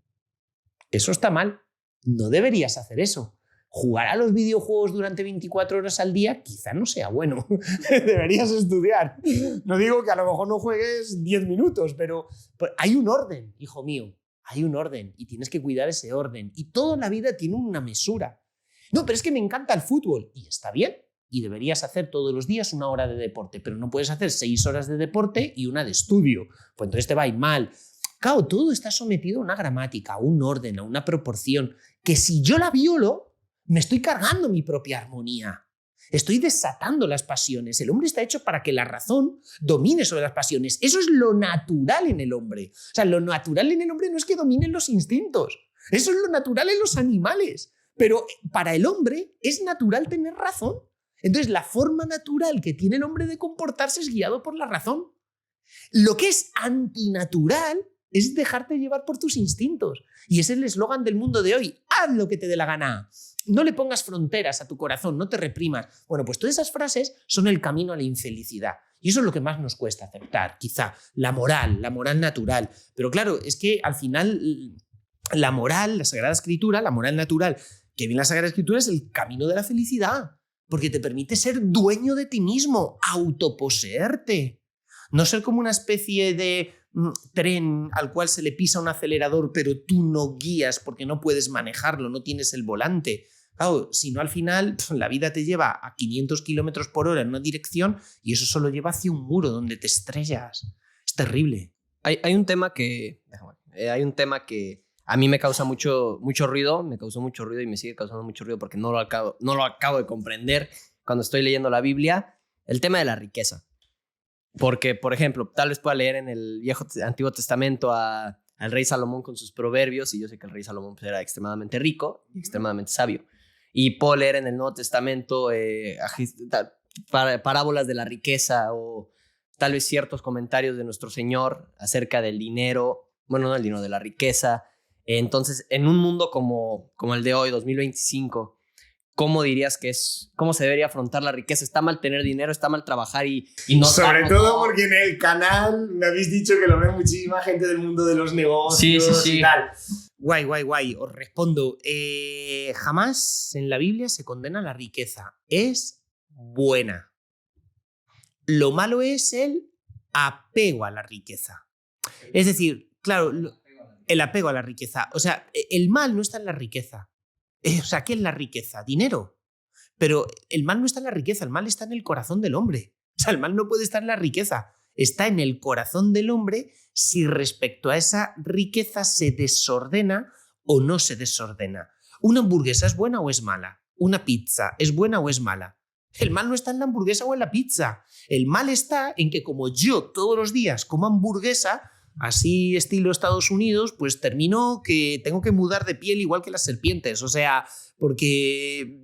eso está mal, no deberías hacer eso. Jugar a los videojuegos durante 24 horas al día quizá no sea bueno. Deberías estudiar. No digo que a lo mejor no juegues 10 minutos, pero hay un orden, hijo mío. Hay un orden y tienes que cuidar ese orden. Y toda la vida tiene una mesura. No, pero es que me encanta el fútbol. Y está bien. Y deberías hacer todos los días 1 hora de deporte, pero no puedes hacer 6 horas de deporte y 1 de estudio. Pues entonces te va a ir mal. Claro, todo está sometido a una gramática, a un orden, a una proporción, que si yo la violo, me estoy cargando mi propia armonía. Estoy desatando las pasiones. El hombre está hecho para que la razón domine sobre las pasiones. Eso es lo natural en el hombre. O sea, lo natural en el hombre no es que dominen los instintos. Eso es lo natural en los animales. Pero para el hombre es natural tener razón. Entonces, la forma natural que tiene el hombre de comportarse es guiado por la razón. Lo que es antinatural es dejarte llevar por tus instintos. Y ese es el eslogan del mundo de hoy. Haz lo que te dé la gana. No le pongas fronteras a tu corazón, no te reprimas. Bueno, pues todas esas frases son el camino a la infelicidad. Y eso es lo que más nos cuesta aceptar, quizá. La moral natural. Pero claro, es que al final la moral, la Sagrada Escritura, la moral natural que viene en la Sagrada Escritura es el camino de la felicidad. Porque te permite ser dueño de ti mismo, autoposeerte. No ser como una especie de tren al cual se le pisa un acelerador, pero tú no guías porque no puedes manejarlo, no tienes el volante. Claro, si no al final la vida te lleva a 500 kilómetros por hora en una dirección y eso solo lleva hacia un muro donde te estrellas. Es terrible. Hay un tema que a mí me causa mucho ruido, me causó mucho ruido y me sigue causando mucho ruido porque no lo acabo de comprender cuando estoy leyendo la Biblia, el tema de la riqueza. Porque, por ejemplo, tal vez pueda leer en el Antiguo Testamento al rey Salomón con sus proverbios, y yo sé que el rey Salomón era extremadamente rico y extremadamente sabio. Y puedo leer en el Nuevo Testamento parábolas de la riqueza o tal vez ciertos comentarios de nuestro Señor acerca del dinero, bueno, no el dinero, de la riqueza. Entonces, en un mundo como el de hoy, 2025, ¿cómo dirías cómo se debería afrontar la riqueza? ¿Está mal tener dinero? ¿Está mal trabajar y no? Sobre todo porque en el canal me habéis dicho que lo ve muchísima gente del mundo de los negocios y tal. Guay. Os respondo. Jamás en la Biblia se condena la riqueza. Es buena. Lo malo es el apego a la riqueza. Es decir, claro, el apego a la riqueza. O sea, el mal no está en la riqueza. O sea, ¿qué es la riqueza? Dinero. Pero el mal no está en la riqueza, el mal está en el corazón del hombre. O sea, el mal no puede estar en la riqueza. está en el corazón del hombre si respecto a esa riqueza se desordena o no se desordena. ¿Una hamburguesa es buena o es mala? ¿Una pizza es buena o es mala? El mal no está en la hamburguesa o en la pizza. El mal está en que como yo todos los días como hamburguesa, así estilo Estados Unidos, pues termino que tengo que mudar de piel igual que las serpientes. O sea, porque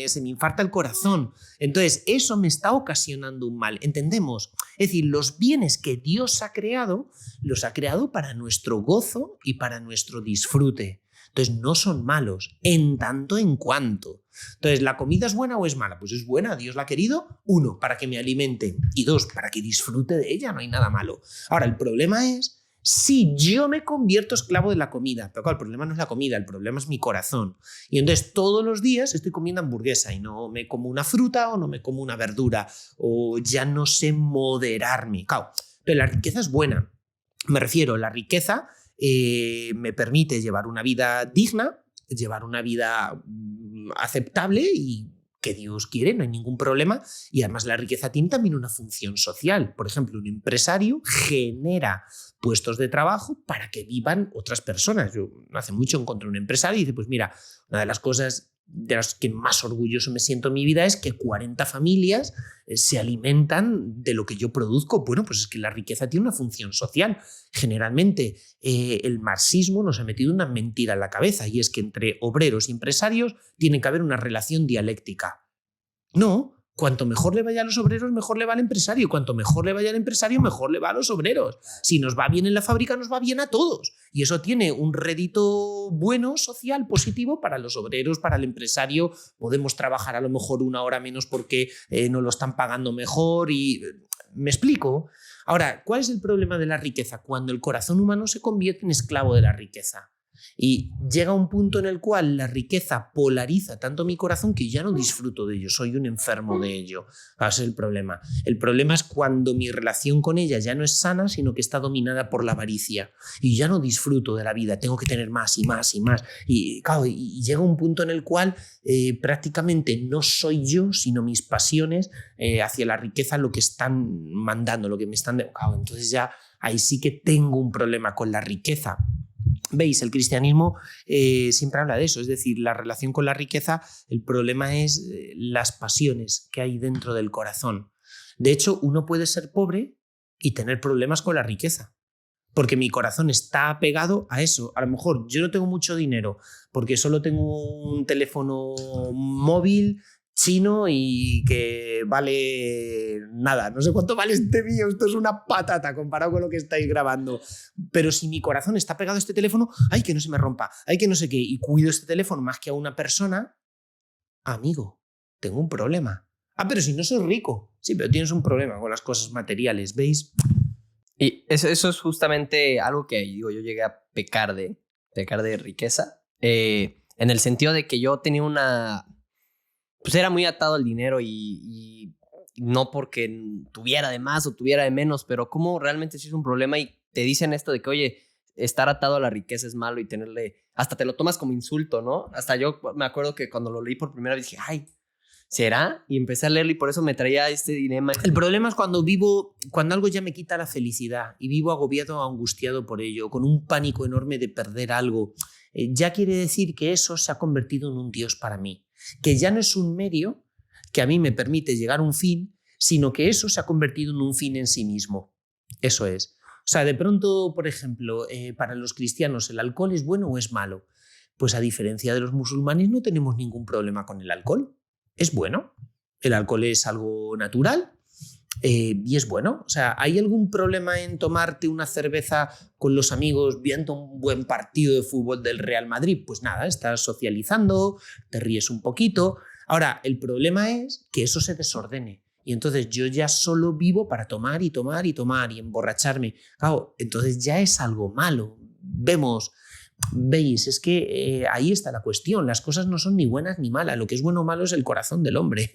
se me infarta el corazón. Entonces, eso me está ocasionando un mal. ¿Entendemos? Es decir, los bienes que Dios ha creado, los ha creado para nuestro gozo y para nuestro disfrute. Entonces, no son malos, en tanto en cuanto. Entonces, ¿la comida es buena o es mala? Pues es buena, Dios la ha querido, 1, para que me alimente, y 2, para que disfrute de ella, no hay nada malo. Ahora, el problema es si yo me convierto esclavo de la comida. Pero claro, el problema no es la comida, el problema es mi corazón. Y entonces todos los días estoy comiendo hamburguesa y no me como una fruta o no me como una verdura, o ya no sé moderarme. Claro, pero la riqueza es buena. Me refiero, la riqueza me permite llevar una vida digna, llevar una vida aceptable y que Dios quiere, no hay ningún problema. Y además la riqueza tiene también una función social. Por ejemplo, un empresario genera puestos de trabajo para que vivan otras personas. Yo hace mucho encontré un empresario y dice, pues mira, una de las cosas de las que más orgulloso me siento en mi vida es que 40 familias se alimentan de lo que yo produzco. Bueno, pues es que la riqueza tiene una función social. Generalmente el marxismo nos ha metido una mentira en la cabeza y es que entre obreros y empresarios tiene que haber una relación dialéctica. No, cuanto mejor le vaya a los obreros, mejor le va al empresario. Cuanto mejor le vaya al empresario, mejor le va a los obreros. Si nos va bien en la fábrica, nos va bien a todos. Y eso tiene un rédito bueno, social, positivo para los obreros, para el empresario. Podemos trabajar a lo mejor 1 hora menos porque no lo están pagando mejor y... ¿Me explico? Ahora, ¿cuál es el problema de la riqueza? Cuando el corazón humano se convierte en esclavo de la riqueza. Y llega un punto en el cual la riqueza polariza tanto mi corazón que ya no disfruto de ello, soy un enfermo de ello. Ese es el problema. El problema es cuando mi relación con ella ya no es sana, sino que está dominada por la avaricia. Y ya no disfruto de la vida, tengo que tener más y más y más. Y, claro, y llega un punto en el cual prácticamente no soy yo, sino mis pasiones hacia la riqueza lo que están mandando, lo que me están... Claro, entonces ya ahí sí que tengo un problema con la riqueza. Veis, el cristianismo siempre habla de eso, es decir, la relación con la riqueza, el problema es las pasiones que hay dentro del corazón. De hecho, uno puede ser pobre y tener problemas con la riqueza, porque mi corazón está apegado a eso. A lo mejor yo no tengo mucho dinero porque solo tengo un teléfono móvil chino y que vale nada, no sé cuánto vale este mío, esto es una patata comparado con lo que estáis grabando, pero si mi corazón está pegado a este teléfono, ay, que no se me rompa, ay, que no sé qué, y cuido este teléfono más que a una persona, amigo, tengo un problema. Ah, pero si no soy rico, sí, pero tienes un problema con las cosas materiales, ¿veis? Y eso es justamente algo que digo, yo llegué a pecar de riqueza, en el sentido de que yo tenía pues era muy atado al dinero y no porque tuviera de más o tuviera de menos, pero como realmente sí es un problema y te dicen esto de que, oye, estar atado a la riqueza es malo y tenerle, hasta te lo tomas como insulto, ¿no? Hasta yo me acuerdo que cuando lo leí por primera vez dije, ay, ¿será? Y empecé a leerlo y por eso me traía este dilema. El problema es cuando algo ya me quita la felicidad y vivo agobiado o angustiado por ello, con un pánico enorme de perder algo. Ya quiere decir que eso se ha convertido en un Dios para mí. Que ya no es un medio que a mí me permite llegar a un fin, sino que eso se ha convertido en un fin en sí mismo. Eso es. O sea, de pronto, por ejemplo, para los cristianos, ¿el alcohol es bueno o es malo? Pues a diferencia de los musulmanes no tenemos ningún problema con el alcohol. Es bueno. El alcohol es algo natural y es bueno. O sea, ¿hay algún problema en tomarte una cerveza con los amigos viendo un buen partido de fútbol del Real Madrid? Pues nada, estás socializando, te ríes un poquito. Ahora, el problema es que eso se desordene. Y entonces yo ya solo vivo para tomar y tomar y tomar y emborracharme. Claro, entonces ya es algo malo. Veis, es que ahí está la cuestión. Las cosas no son ni buenas ni malas. Lo que es bueno o malo es el corazón del hombre.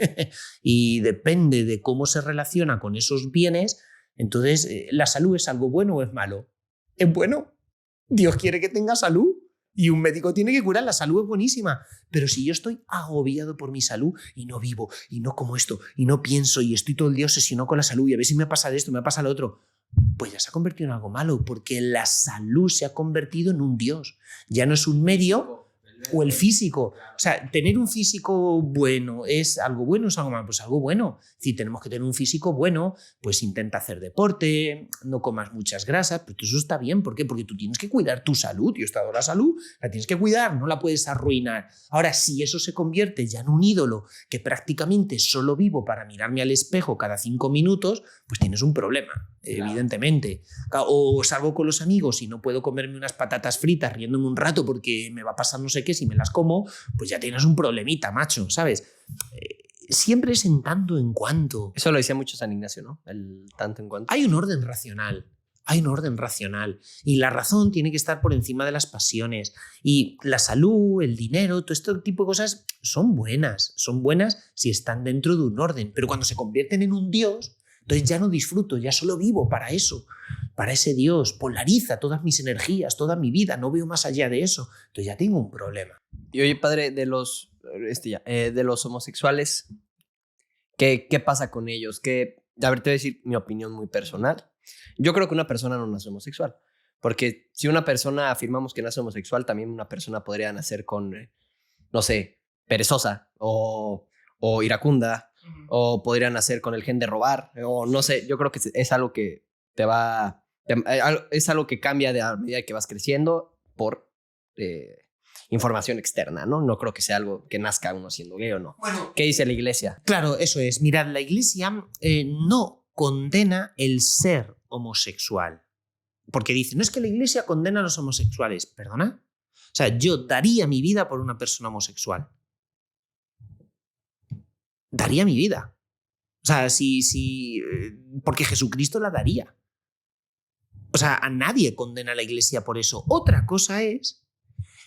Y depende de cómo se relaciona con esos bienes. Entonces, ¿la salud es algo bueno o es malo? ¿Es bueno? ¿Dios quiere que tenga salud? Y un médico tiene que curar, la salud es buenísima. Pero si yo estoy agobiado por mi salud y no vivo, y no como esto, y no pienso, y estoy todo el día obsesionado con la salud, y a ver si me pasa de esto, me pasa lo otro, pues ya se ha convertido en algo malo, porque la salud se ha convertido en un dios. Ya no es un medio o el físico. O sea, tener un físico bueno ¿es algo bueno o es algo malo? Pues algo bueno. Si tenemos que tener un físico bueno, pues intenta hacer deporte, no comas muchas grasas, pero eso está bien. ¿Por qué? Porque tú tienes que cuidar tu salud. Y estado la salud la tienes que cuidar, no la puedes arruinar. Ahora, si eso se convierte ya en un ídolo que prácticamente solo vivo para mirarme al espejo cada 5 minutos, pues tienes un problema, evidentemente. O salgo con los amigos y no puedo comerme unas patatas fritas riéndome un rato porque me va a pasar no sé qué si me las como, pues ya tienes un problemita, macho, ¿sabes? Siempre es en tanto en cuanto. Eso lo decía mucho San Ignacio, ¿no? El tanto en cuanto. Hay un orden racional. Hay un orden racional. Y la razón tiene que estar por encima de las pasiones. Y la salud, el dinero, todo este tipo de cosas son buenas. Son buenas si están dentro de un orden. Pero cuando se convierten en un dios, entonces ya no disfruto, ya solo vivo para eso. Para ese dios. Polariza todas mis energías, toda mi vida. No veo más allá de eso. Entonces ya tengo un problema. Y oye, padre, de los homosexuales, ¿qué pasa con ellos? A ver, te voy a decir mi opinión muy personal. Yo creo que una persona no nace homosexual. Porque si una persona afirmamos que nace homosexual, también una persona podría nacer con, no sé, perezosa o iracunda, o podría nacer con el gen de robar, o no sé. Yo creo que es algo que es algo que cambia a medida que vas creciendo por información externa, ¿no? No creo que sea algo que nazca uno siendo gay o no. Bueno, ¿qué dice la iglesia? Claro, eso es. Mirad, la iglesia no condena el ser homosexual. Porque dice, no es que la iglesia condena a los homosexuales. ¿Perdona? O sea, yo daría mi vida por una persona homosexual. Daría mi vida. O sea, porque Jesucristo la daría. O sea, a nadie condena a la iglesia por eso. Otra cosa es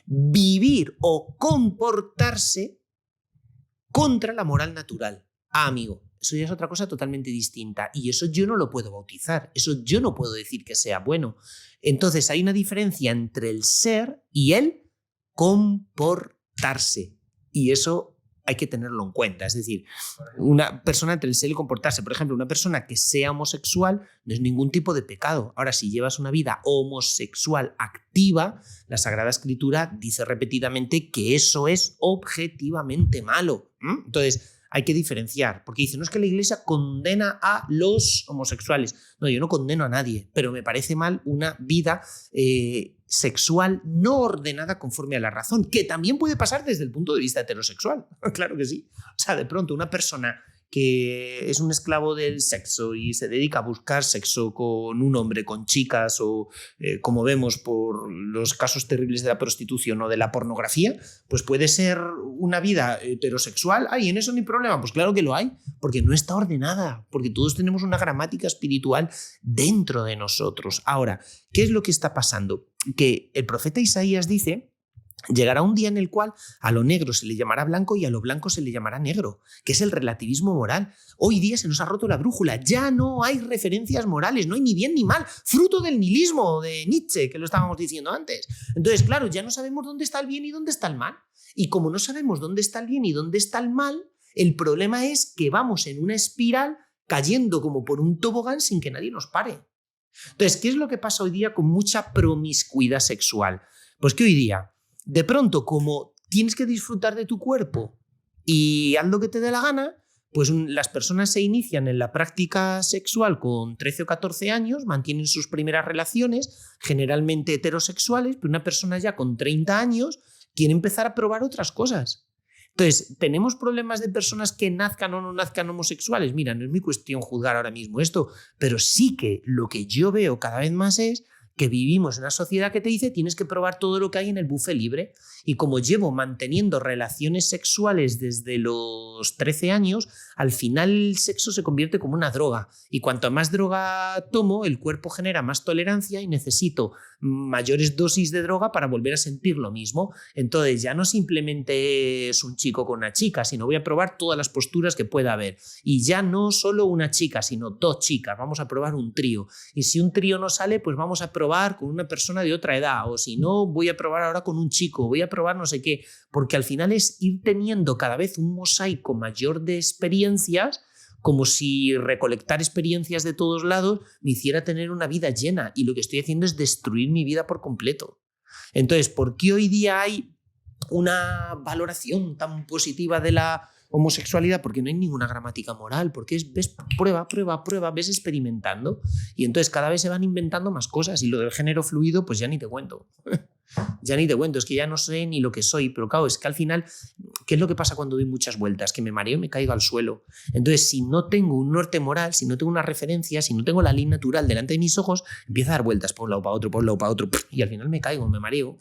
vivir o comportarse contra la moral natural. Ah, amigo, eso ya es otra cosa totalmente distinta. Y eso yo no lo puedo bautizar. Eso yo no puedo decir que sea bueno. Entonces hay una diferencia entre el ser y el comportarse. Y eso hay que tenerlo en cuenta. Es decir, una persona entre el ser y el comportarse. Por ejemplo, una persona que sea homosexual no es ningún tipo de pecado. Ahora, si llevas una vida homosexual activa, la Sagrada Escritura dice repetidamente que eso es objetivamente malo. Entonces, hay que diferenciar, porque dice, no es que la iglesia condena a los homosexuales. No, yo no condeno a nadie, pero me parece mal una vida sexual no ordenada conforme a la razón, que también puede pasar desde el punto de vista heterosexual. Claro que sí. O sea, de pronto una persona que es un esclavo del sexo y se dedica a buscar sexo con un hombre, con chicas o como vemos por los casos terribles de la prostitución o de la pornografía, pues puede ser una vida heterosexual. ¿Y en eso no hay problema? Pues claro que lo hay, porque no está ordenada, porque todos tenemos una gramática espiritual dentro de nosotros. Ahora, ¿qué es lo que está pasando? Que el profeta Isaías dice: llegará un día en el cual a lo negro se le llamará blanco y a lo blanco se le llamará negro, que es el relativismo moral. Hoy día se nos ha roto la brújula, ya no hay referencias morales, no hay ni bien ni mal, fruto del nihilismo de Nietzsche, que lo estábamos diciendo antes. Entonces, claro, ya no sabemos dónde está el bien y dónde está el mal. Y como no sabemos dónde está el bien y dónde está el mal, el problema es que vamos en una espiral cayendo como por un tobogán sin que nadie nos pare. Entonces, ¿qué es lo que pasa hoy día con mucha promiscuidad sexual? Pues que hoy día, de pronto, como tienes que disfrutar de tu cuerpo y haz lo que te dé la gana, pues las personas se inician en la práctica sexual con 13 o 14 años, mantienen sus primeras relaciones, generalmente heterosexuales, pero una persona ya con 30 años quiere empezar a probar otras cosas. Entonces, ¿tenemos problemas de personas que nazcan o no nazcan homosexuales? Mira, no es mi cuestión juzgar ahora mismo esto, pero sí que lo que yo veo cada vez más es que vivimos en una sociedad que te dice tienes que probar todo lo que hay en el buffet libre. Y como llevo manteniendo relaciones sexuales desde los 13 años, al final el sexo se convierte como una droga. Y cuanto más droga tomo, el cuerpo genera más tolerancia y necesito mayores dosis de droga para volver a sentir lo mismo. Entonces ya no simplemente es un chico con una chica, sino voy a probar todas las posturas que pueda haber. Y ya no solo una chica, sino 2 chicas. Vamos a probar un trío. Y si un trío no sale, pues vamos a probar probar con una persona de otra edad, o si no, voy a probar ahora con un chico, voy a probar no sé qué, porque al final es ir teniendo cada vez un mosaico mayor de experiencias, como si recolectar experiencias de todos lados me hiciera tener una vida llena, y lo que estoy haciendo es destruir mi vida por completo. Entonces, ¿por qué hoy día hay una valoración tan positiva de la homosexualidad? Porque no hay ninguna gramática moral, porque ves prueba, ves experimentando, y entonces cada vez se van inventando más cosas, y lo del género fluido pues ya ni te cuento. Ya ni te cuento, es que ya no sé ni lo que soy, pero claro, es que al final, ¿qué es lo que pasa cuando doy muchas vueltas? Que me mareo y me caigo al suelo. Entonces, si no tengo un norte moral, si no tengo una referencia, si no tengo la ley natural delante de mis ojos, empiezo a dar vueltas por un lado para otro, por un lado para otro, y al final me caigo, me mareo.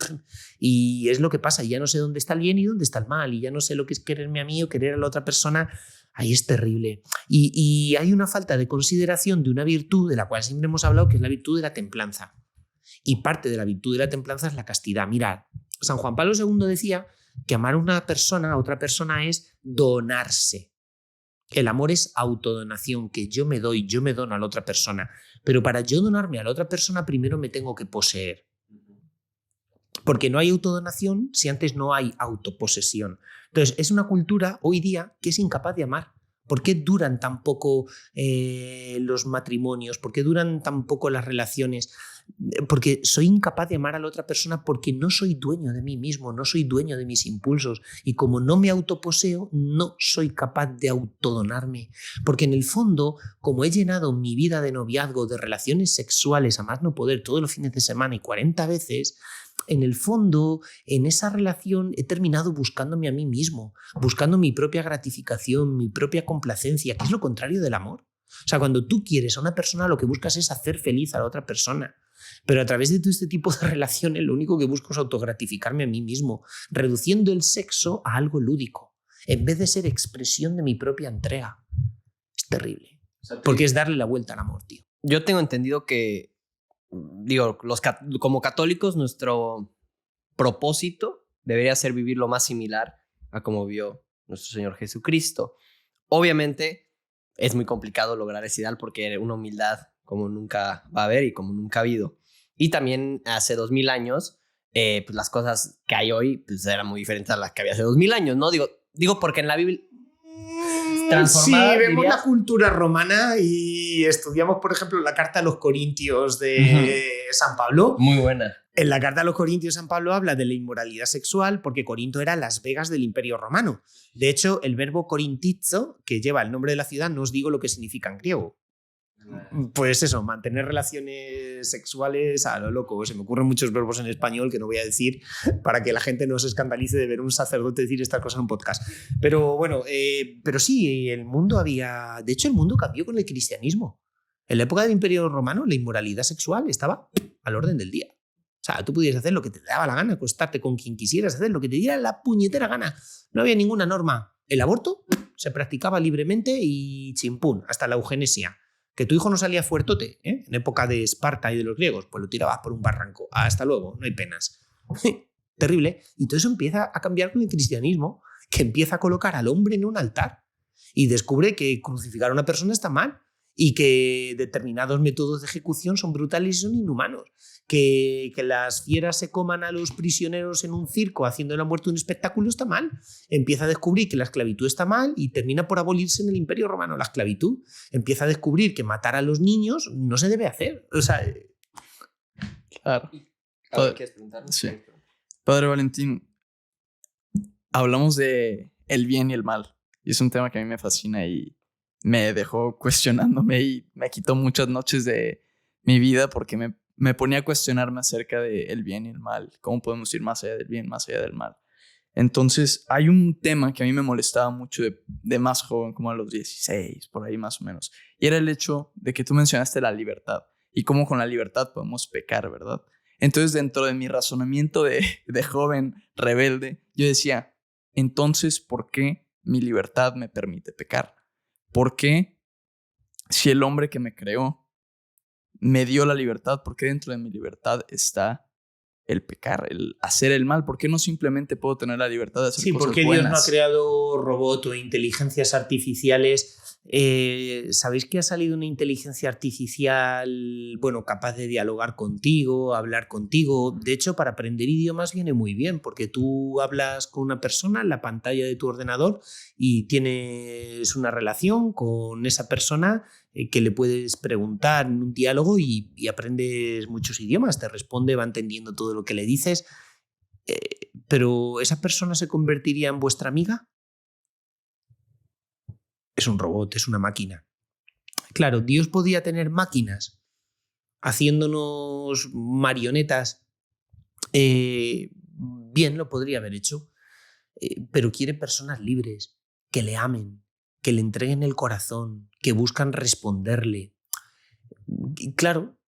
Y es lo que pasa, ya no sé dónde está el bien y dónde está el mal, y ya no sé lo que es quererme a mí o querer a la otra persona. Ahí es terrible. Y hay una falta de consideración de una virtud de la cual siempre hemos hablado, que es la virtud de la templanza. Y parte de la virtud de la templanza es la castidad. Mirad, San Juan Pablo II decía que amar a una persona, a otra persona, es donarse. El amor es autodonación, que yo me doy, yo me dono a la otra persona. Pero para yo donarme a la otra persona, primero me tengo que poseer. Porque no hay autodonación si antes no hay autoposesión. Entonces, es una cultura hoy día que es incapaz de amar. ¿Por qué duran tan poco los matrimonios? ¿Por qué duran tan poco las relaciones? Porque soy incapaz de amar a la otra persona, porque no soy dueño de mí mismo, no soy dueño de mis impulsos, y como no me autoposeo, no soy capaz de autodonarme, porque en el fondo, como he llenado mi vida de noviazgo, de relaciones sexuales a más no poder todos los fines de semana y 40 veces, en el fondo, en esa relación he terminado buscándome a mí mismo, buscando mi propia gratificación, mi propia complacencia, que es lo contrario del amor. O sea, cuando tú quieres a una persona, lo que buscas es hacer feliz a la otra persona. Pero a través de todo este tipo de relaciones, lo único que busco es autogratificarme a mí mismo, reduciendo el sexo a algo lúdico, en vez de ser expresión de mi propia entrega. Es terrible. Porque es darle la vuelta al amor, tío. Yo tengo entendido que, digo, como católicos, nuestro propósito debería ser vivir lo más similar a como vio nuestro Señor Jesucristo. Obviamente es muy complicado lograr ese ideal porque una humildad como nunca va a haber y como nunca ha habido. Y también hace 2000 años, pues las cosas que hay hoy pues eran muy diferentes a las que había hace 2000 años, ¿no? Digo porque en la Biblia... Si vemos la cultura romana y estudiamos, por ejemplo, la carta a los Corintios de San Pablo. Muy buena. En la carta a los Corintios, San Pablo habla de la inmoralidad sexual, porque Corinto era Las Vegas del Imperio Romano. De hecho, el verbo corintizo, que lleva el nombre de la ciudad, no os digo lo que significa en griego. Pues eso, mantener relaciones sexuales a lo loco. Se me ocurren muchos verbos en español que no voy a decir para que la gente no se escandalice de ver a un sacerdote decir estas cosas en un podcast. Pero bueno, pero sí, el mundo había... De hecho, el mundo cambió con el cristianismo. En la época del Imperio Romano, la inmoralidad sexual estaba al orden del día. O sea, tú podías hacer lo que te daba la gana, acostarte con quien quisieras, hacer lo que te diera la puñetera gana. No había ninguna norma. El aborto se practicaba libremente y chimpún, hasta la eugenesia. Que tu hijo no salía fuertote, en época de Esparta y de los griegos, pues lo tirabas por un barranco. Hasta luego, no hay penas. Terrible. Y todo eso empieza a cambiar con el cristianismo, que empieza a colocar al hombre en un altar y descubre que crucificar a una persona está mal y que determinados métodos de ejecución son brutales y son inhumanos. Que las fieras se coman a los prisioneros en un circo haciendo de la muerte un espectáculo está mal. Empieza a descubrir que la esclavitud está mal y termina por abolirse en el Imperio Romano la esclavitud. Empieza a descubrir que matar a los niños no se debe hacer. O sea... Claro. ¿Quieres preguntar? Sí. Padre Valentín, hablamos de el bien y el mal. Y es un tema que a mí me fascina y me dejó cuestionándome y me quitó muchas noches de mi vida porque me ponía a cuestionarme acerca del bien y el mal. ¿Cómo podemos ir más allá del bien, más allá del mal? Entonces, hay un tema que a mí me molestaba mucho de más joven, como a los 16, por ahí más o menos. Y era el hecho de que tú mencionaste la libertad y cómo con la libertad podemos pecar, ¿verdad? Entonces, dentro de mi razonamiento de joven rebelde, yo decía, entonces, ¿por qué mi libertad me permite pecar? ¿Por qué, si el hombre que me creó me dio la libertad, por qué dentro de mi libertad está el pecar, el hacer el mal? ¿Por qué no simplemente puedo tener la libertad de hacer Sí, cosas ¿por qué buenas? Dios no ha creado robots o inteligencias artificiales? ¿Sabéis que ha salido una inteligencia artificial, bueno, capaz de dialogar contigo, hablar contigo? De hecho, para aprender idiomas viene muy bien, porque tú hablas con una persona en la pantalla de tu ordenador y tienes una relación con esa persona que le puedes preguntar en un diálogo y aprendes muchos idiomas, te responde, va entendiendo todo lo que le dices. ¿Pero esa persona se convertiría en vuestra amiga? Es un robot, es una máquina. Claro, Dios podía tener máquinas haciéndonos marionetas. Bien, lo podría haber hecho. Pero quiere personas libres, que le amen, que le entreguen el corazón, que buscan responderle. Y claro,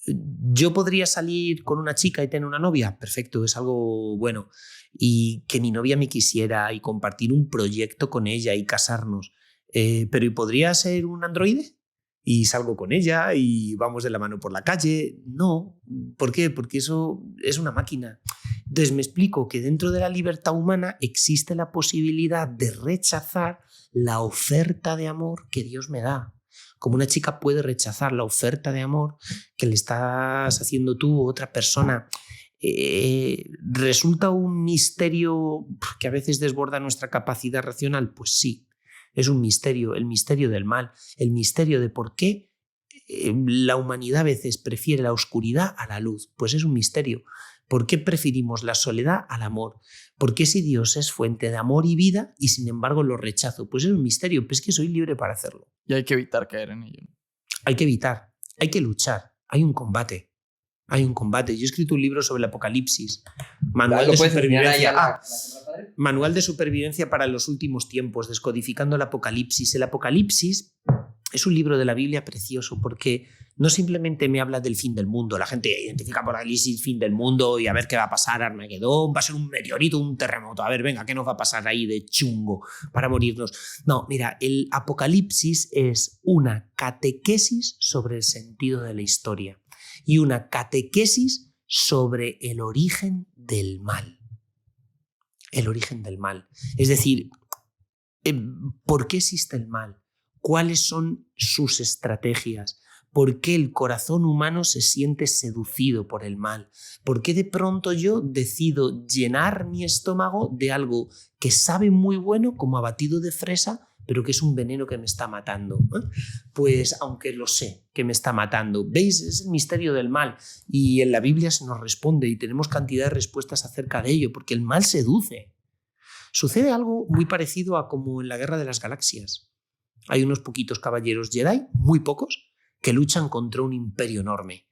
yo podría salir con una chica y tener una novia, perfecto, es algo bueno. Y que mi novia me quisiera y compartir un proyecto con ella y casarnos. Pero ¿y podría ser un androide? Y salgo con ella y vamos de la mano por la calle. No. ¿Por qué? Porque eso es una máquina. Entonces me explico que dentro de la libertad humana existe la posibilidad de rechazar la oferta de amor que Dios me da. Como una chica puede rechazar la oferta de amor que le estás haciendo tú u otra persona. ¿Resulta un misterio que a veces desborda nuestra capacidad racional? Pues sí, es un misterio, el misterio del mal, el misterio de por qué la humanidad a veces prefiere la oscuridad a la luz. Pues es un misterio. ¿Por qué preferimos la soledad al amor? ¿Por qué si Dios es fuente de amor y vida y sin embargo lo rechazo? Pues es un misterio, pues es que soy libre para hacerlo. Y hay que evitar caer en ello. Hay que evitar, hay que luchar, hay un combate. Hay un combate. Yo he escrito un libro sobre el apocalipsis. Manual de supervivencia. Manual de supervivencia para los últimos tiempos, descodificando el apocalipsis. El apocalipsis es un libro de la Biblia precioso porque no simplemente me habla del fin del mundo. La gente identifica apocalipsis, fin del mundo y a ver qué va a pasar, Armagedón, va a ser un meteorito, un terremoto. A ver, venga, ¿qué nos va a pasar ahí de chungo para morirnos? No, mira, el apocalipsis es una catequesis sobre el sentido de la historia y una catequesis sobre el origen del mal. El origen del mal. Es decir, ¿por qué existe el mal? ¿Cuáles son sus estrategias? ¿Por qué el corazón humano se siente seducido por el mal? ¿Por qué de pronto yo decido llenar mi estómago de algo que sabe muy bueno, como abatido de fresa, pero que es un veneno que me está matando? Pues aunque lo sé que me está matando, ¿veis? Es el misterio del mal y en la Biblia se nos responde y tenemos cantidad de respuestas acerca de ello, porque el mal seduce. Sucede algo muy parecido a como en la Guerra de las Galaxias. Hay unos poquitos caballeros Jedi, muy pocos, que luchan contra un imperio enorme.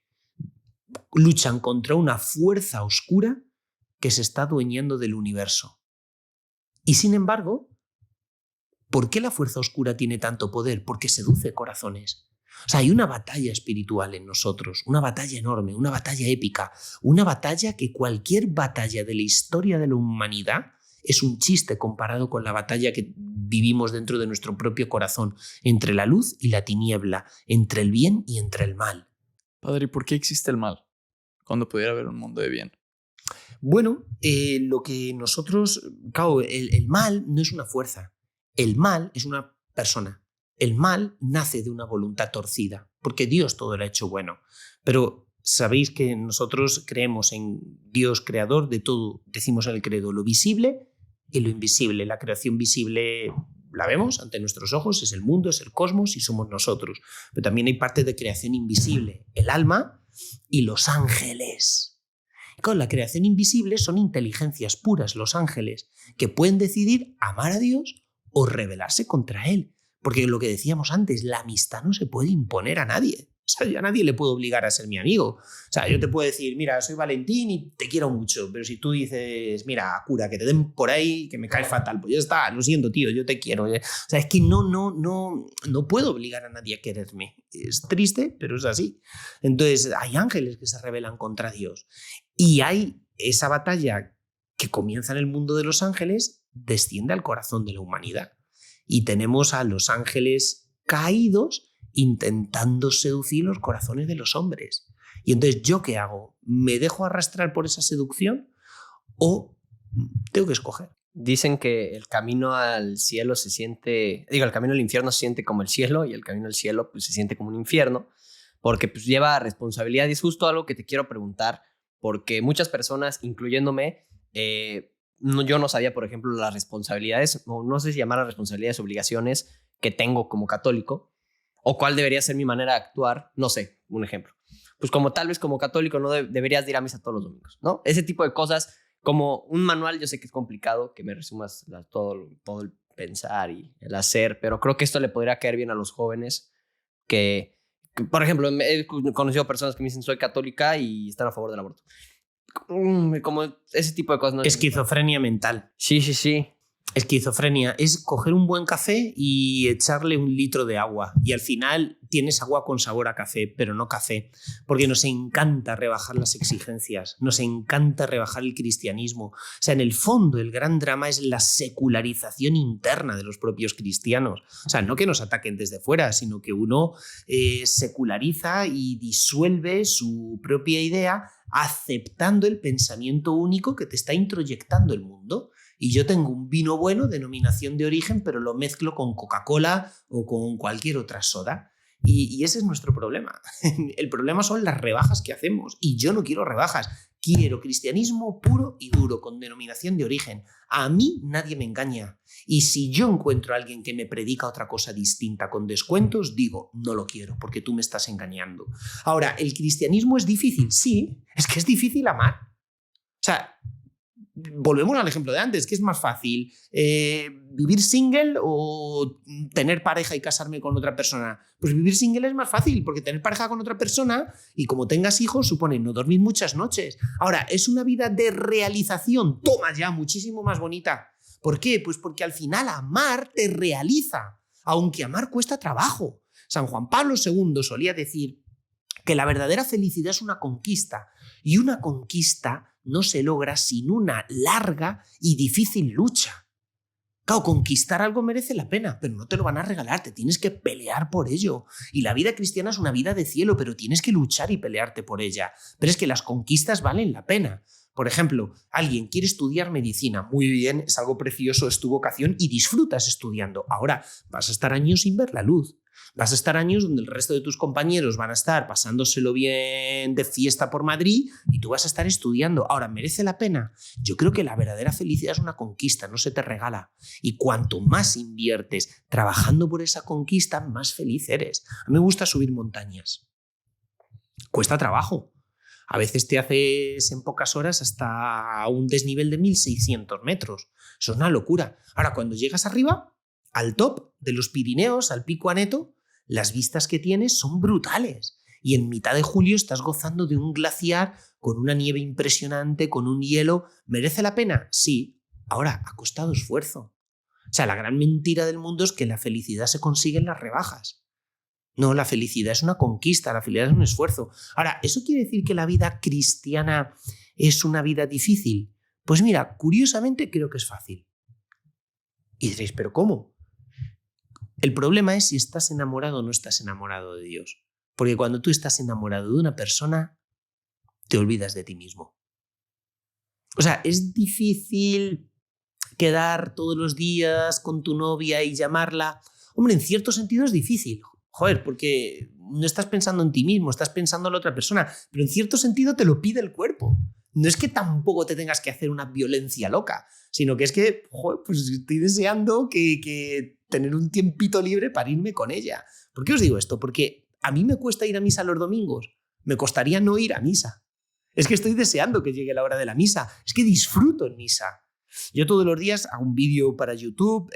Luchan contra una fuerza oscura que se está adueñando del universo. Y sin embargo, ¿por qué la fuerza oscura tiene tanto poder? Porque seduce corazones. O sea, hay una batalla espiritual en nosotros, una batalla enorme, una batalla épica, una batalla que cualquier batalla de la historia de la humanidad es un chiste comparado con la batalla que vivimos dentro de nuestro propio corazón, entre la luz y la tiniebla, entre el bien y entre el mal. Padre, ¿y por qué existe el mal cuando pudiera haber un mundo de bien? Bueno, lo que nosotros... Claro, el mal no es una fuerza. El mal es una persona. El mal nace de una voluntad torcida, porque Dios todo lo ha hecho bueno. Pero sabéis que nosotros creemos en Dios creador de todo. Decimos en el credo lo visible y lo invisible. La creación visible la vemos ante nuestros ojos, es el mundo, es el cosmos y somos nosotros. Pero también hay parte de creación invisible, el alma y los ángeles. Con la creación invisible son inteligencias puras, los ángeles, que pueden decidir amar a Dios o rebelarse contra él. Porque lo que decíamos antes, la amistad no se puede imponer a nadie. O sea, yo a nadie le puedo obligar a ser mi amigo. O sea, yo te puedo decir, mira, soy Valentín y te quiero mucho. Pero si tú dices, mira, cura, que te den por ahí, que me cae fatal, pues ya está, lo siento, tío, yo te quiero. O sea, es que no puedo obligar a nadie a quererme. Es triste, pero es así. Entonces, hay ángeles que se rebelan contra Dios. Y hay esa batalla que comienza en el mundo de los ángeles, desciende al corazón de la humanidad. Y tenemos a los ángeles caídos intentando seducir los corazones de los hombres. Y entonces, ¿yo qué hago? ¿Me dejo arrastrar por esa seducción o tengo que escoger? Dicen que el camino al cielo el camino al infierno se siente como el cielo y el camino al cielo pues, se siente como un infierno porque pues, lleva responsabilidad. Y es justo algo que te quiero preguntar porque muchas personas, incluyéndome, yo no sabía, por ejemplo, las responsabilidades, no sé si llamar a responsabilidades, obligaciones que tengo como católico o cuál debería ser mi manera de actuar. No sé, un ejemplo. Pues como tal vez como católico no deberías de ir a misa todos los domingos, ¿no? Ese tipo de cosas, como un manual, yo sé que es complicado que me resumas todo el pensar y el hacer, pero creo que esto le podría caer bien a los jóvenes por ejemplo, he conocido personas que me dicen soy católica y están a favor del aborto. Como ese tipo de cosas. ¿No? Esquizofrenia mental. Sí. Esquizofrenia es coger un buen café y echarle 1 litro de agua y al final tienes agua con sabor a café, pero no café, porque nos encanta rebajar las exigencias, nos encanta rebajar el cristianismo. O sea, en el fondo el gran drama es la secularización interna de los propios cristianos. O sea, no que nos ataquen desde fuera, sino que uno seculariza y disuelve su propia idea aceptando el pensamiento único que te está introyectando el mundo. Y yo tengo un vino bueno, denominación de origen, pero lo mezclo con Coca-Cola o con cualquier otra soda. Y ese es nuestro problema. El problema son las rebajas que hacemos. Y yo no quiero rebajas. Quiero cristianismo puro y duro, con denominación de origen. A mí nadie me engaña. Y si yo encuentro a alguien que me predica otra cosa distinta con descuentos, digo, no lo quiero, porque tú me estás engañando. Ahora, ¿el cristianismo es difícil? Sí, es que es difícil amar. O sea, volvemos al ejemplo de antes, ¿qué es más fácil? ¿Vivir single o tener pareja y casarme con otra persona? Pues vivir single es más fácil, porque tener pareja con otra persona y como tengas hijos supone no dormir muchas noches. Ahora, es una vida de realización, toma ya, muchísimo más bonita. ¿Por qué? Pues porque al final amar te realiza, aunque amar cuesta trabajo. San Juan Pablo II solía decir que la verdadera felicidad es una conquista, y una conquista no se logra sin una larga y difícil lucha. Claro, conquistar algo merece la pena, pero no te lo van a regalar, te tienes que pelear por ello. Y la vida cristiana es una vida de cielo, pero tienes que luchar y pelearte por ella. Pero es que las conquistas valen la pena. Por ejemplo, alguien quiere estudiar medicina, muy bien, es algo precioso, es tu vocación y disfrutas estudiando. Ahora vas a estar años sin ver la luz. Vas a estar años donde el resto de tus compañeros van a estar pasándoselo bien de fiesta por Madrid y tú vas a estar estudiando. Ahora, ¿merece la pena? Yo creo que la verdadera felicidad es una conquista, no se te regala. Y cuanto más inviertes trabajando por esa conquista, más feliz eres. A mí me gusta subir montañas. Cuesta trabajo. A veces te haces en pocas horas hasta un desnivel de 1.600 metros. Eso es una locura. Ahora, cuando llegas arriba, al top de los Pirineos, al Pico Aneto, las vistas que tienes son brutales. Y en mitad de julio estás gozando de un glaciar con una nieve impresionante, con un hielo. ¿Merece la pena? Sí. Ahora, ha costado esfuerzo. O sea, la gran mentira del mundo es que la felicidad se consigue en las rebajas. No, la felicidad es una conquista, la felicidad es un esfuerzo. Ahora, ¿eso quiere decir que la vida cristiana es una vida difícil? Pues mira, curiosamente creo que es fácil. Y diréis, ¿pero cómo? El problema es si estás enamorado o no estás enamorado de Dios. Porque cuando tú estás enamorado de una persona, te olvidas de ti mismo. O sea, es difícil quedar todos los días con tu novia y llamarla. Hombre, en cierto sentido es difícil. Joder, porque no estás pensando en ti mismo, estás pensando en la otra persona, pero en cierto sentido te lo pide el cuerpo. No es que tampoco te tengas que hacer una violencia loca, sino que es que, joder, pues estoy deseando que tener un tiempito libre para irme con ella. ¿Por qué os digo esto? Porque a mí me cuesta ir a misa los domingos, me costaría no ir a misa. Es que estoy deseando que llegue la hora de la misa, es que disfruto en misa. Yo todos los días hago un vídeo para YouTube,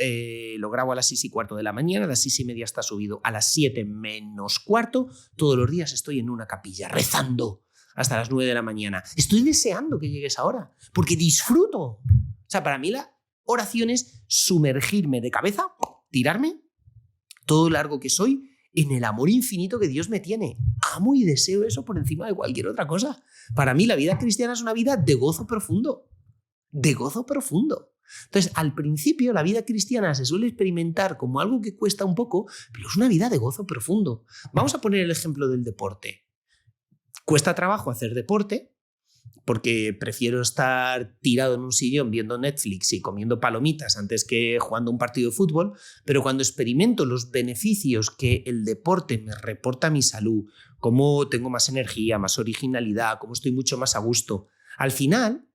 lo grabo a las 6:15 de la mañana, a las 6:30 está subido, a las 7:15, todos los días estoy en una capilla rezando hasta las 9 de la mañana. Estoy deseando que llegue esa hora, porque disfruto. O sea, para mí la oración es sumergirme de cabeza, tirarme, todo largo que soy, en el amor infinito que Dios me tiene. Amo y deseo eso por encima de cualquier otra cosa. Para mí la vida cristiana es una vida de gozo profundo. De gozo profundo. Entonces, al principio la vida cristiana se suele experimentar como algo que cuesta un poco, pero es una vida de gozo profundo. Vamos a poner el ejemplo del deporte. Cuesta trabajo hacer deporte, porque prefiero estar tirado en un sillón viendo Netflix y comiendo palomitas antes que jugando un partido de fútbol, pero cuando experimento los beneficios que el deporte me reporta a mi salud, cómo tengo más energía, más originalidad, cómo estoy mucho más a gusto, al final